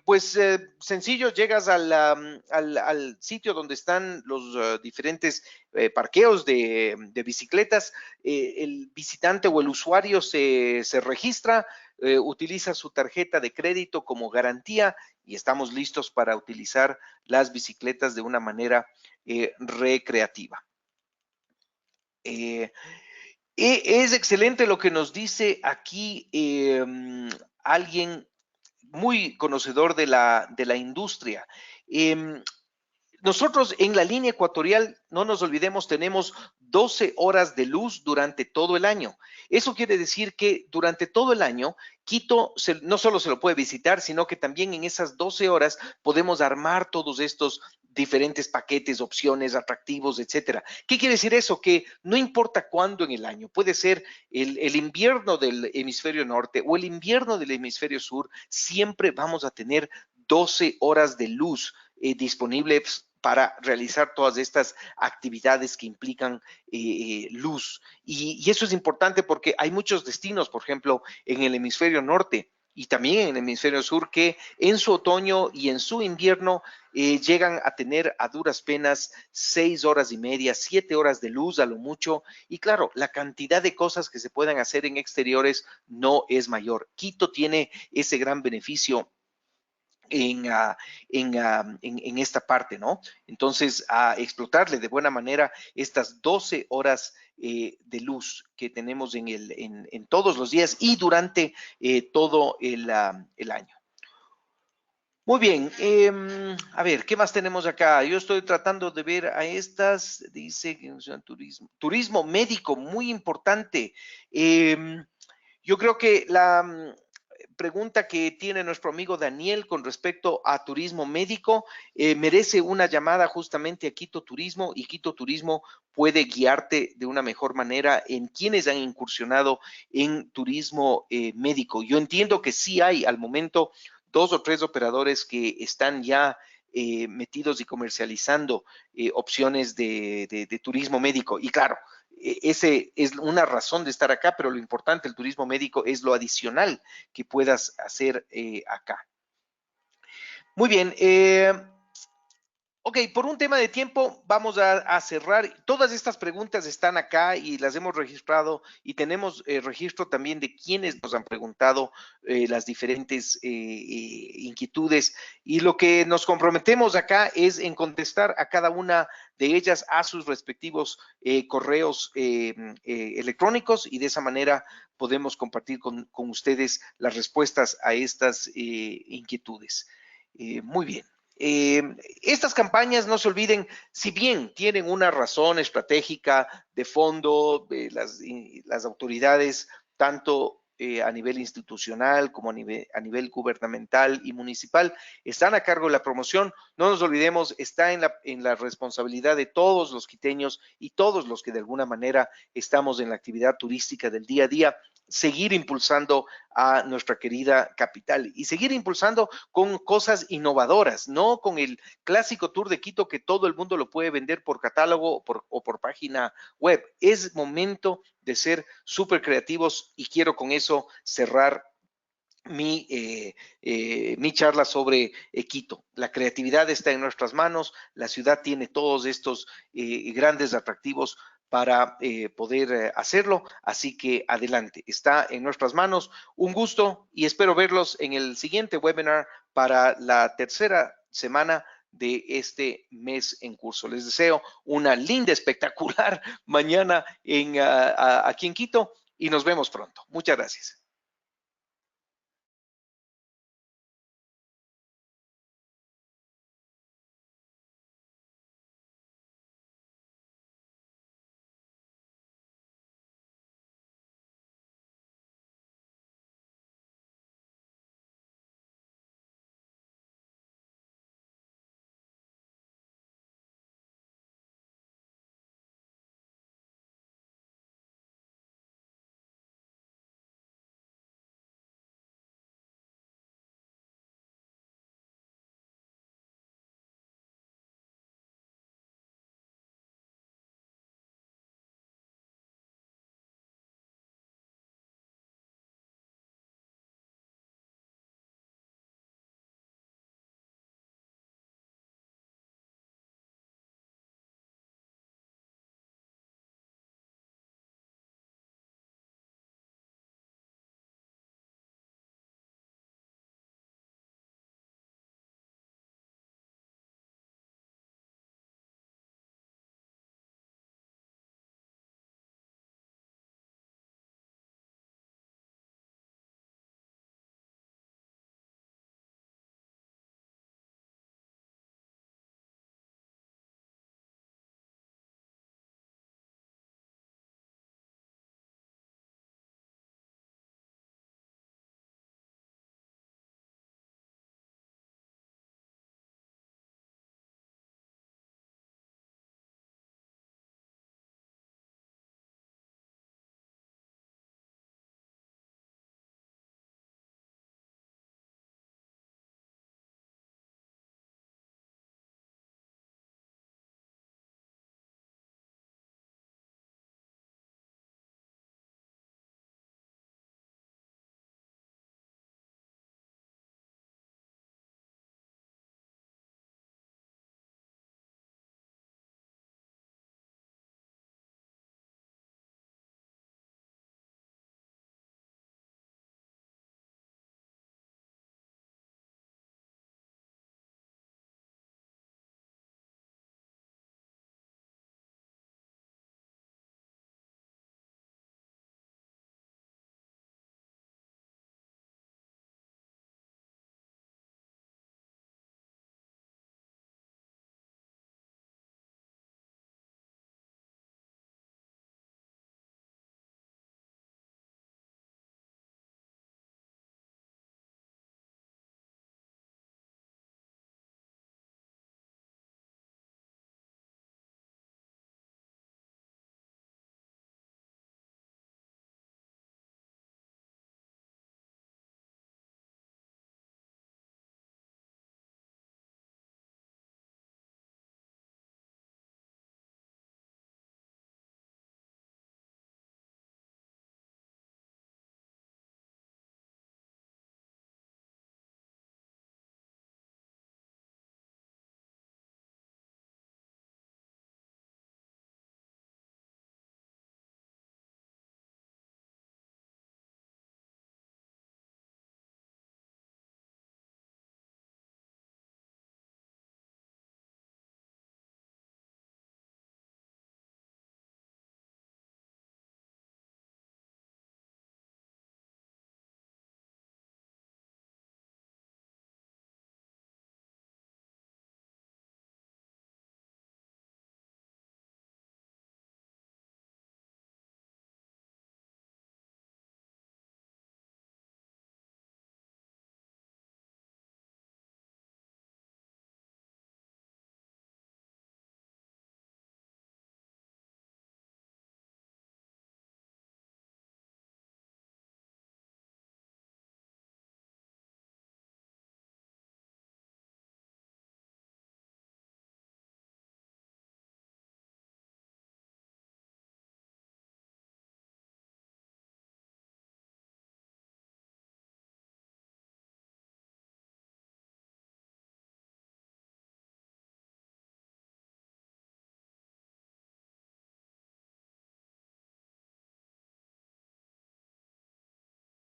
Pues sencillo, llegas al sitio donde están los diferentes parqueos de bicicletas, el visitante o el usuario se registra, utiliza su tarjeta de crédito como garantía y estamos listos para utilizar las bicicletas de una manera recreativa. Es excelente lo que nos dice aquí alguien muy conocedor de la industria. Nosotros en la línea ecuatorial, no nos olvidemos, tenemos 12 horas de luz durante todo el año. Eso quiere decir que durante todo el año, Quito no solo se lo puede visitar, sino que también en esas 12 horas podemos armar todos estos diferentes paquetes, opciones, atractivos, etcétera. ¿Qué quiere decir eso? Que no importa cuándo en el año, puede ser el invierno del hemisferio norte o el invierno del hemisferio sur, siempre vamos a tener 12 horas de luz disponibles para realizar todas estas actividades que implican luz. Y eso es importante porque hay muchos destinos, por ejemplo, en el hemisferio norte y también en el hemisferio sur, que en su otoño y en su invierno llegan a tener a duras penas 6 horas y media, 7 horas de luz a lo mucho. Y claro, la cantidad de cosas que se puedan hacer en exteriores no es mayor. Quito tiene ese gran beneficio en esta parte, ¿no? Entonces, a explotarle de buena manera estas 12 horas de luz que tenemos en todos los días y durante todo el año. Muy bien, a ver, ¿qué más tenemos acá? Yo estoy tratando de ver a estas, dice que turismo médico, muy importante. Yo creo que la pregunta que tiene nuestro amigo Daniel con respecto a turismo médico merece una llamada justamente a Quito Turismo, y Quito Turismo puede guiarte de una mejor manera en quienes han incursionado en turismo médico. Yo entiendo que sí hay al momento 2 o 3 operadores que están ya metidos y comercializando opciones de turismo médico. Y claro, ese es una razón de estar acá, pero lo importante, el turismo médico, es lo adicional que puedas hacer acá. Muy bien. Ok, por un tema de tiempo vamos a cerrar. Todas estas preguntas están acá y las hemos registrado, y tenemos registro también de quienes nos han preguntado las diferentes inquietudes, y lo que nos comprometemos acá es en contestar a cada una de ellas a sus respectivos correos electrónicos, y de esa manera podemos compartir con ustedes las respuestas a estas inquietudes. Muy bien. Estas campañas, no se olviden, si bien tienen una razón estratégica de fondo, las autoridades, tanto a nivel institucional como a nivel gubernamental y municipal, están a cargo de la promoción, no nos olvidemos, está en la responsabilidad de todos los quiteños y todos los que de alguna manera estamos en la actividad turística del día a día, seguir impulsando a nuestra querida capital y seguir impulsando con cosas innovadoras, no con el clásico tour de Quito que todo el mundo lo puede vender por catálogo o por página web. Es momento de ser súper creativos, y quiero con eso cerrar mi charla sobre Quito. La creatividad está en nuestras manos, la ciudad tiene todos estos grandes atractivos para poder hacerlo, así que adelante, está en nuestras manos. Un gusto y espero verlos en el siguiente webinar para la tercera semana de este mes en curso. Les deseo una linda, espectacular mañana aquí en Quito, y nos vemos pronto. Muchas gracias.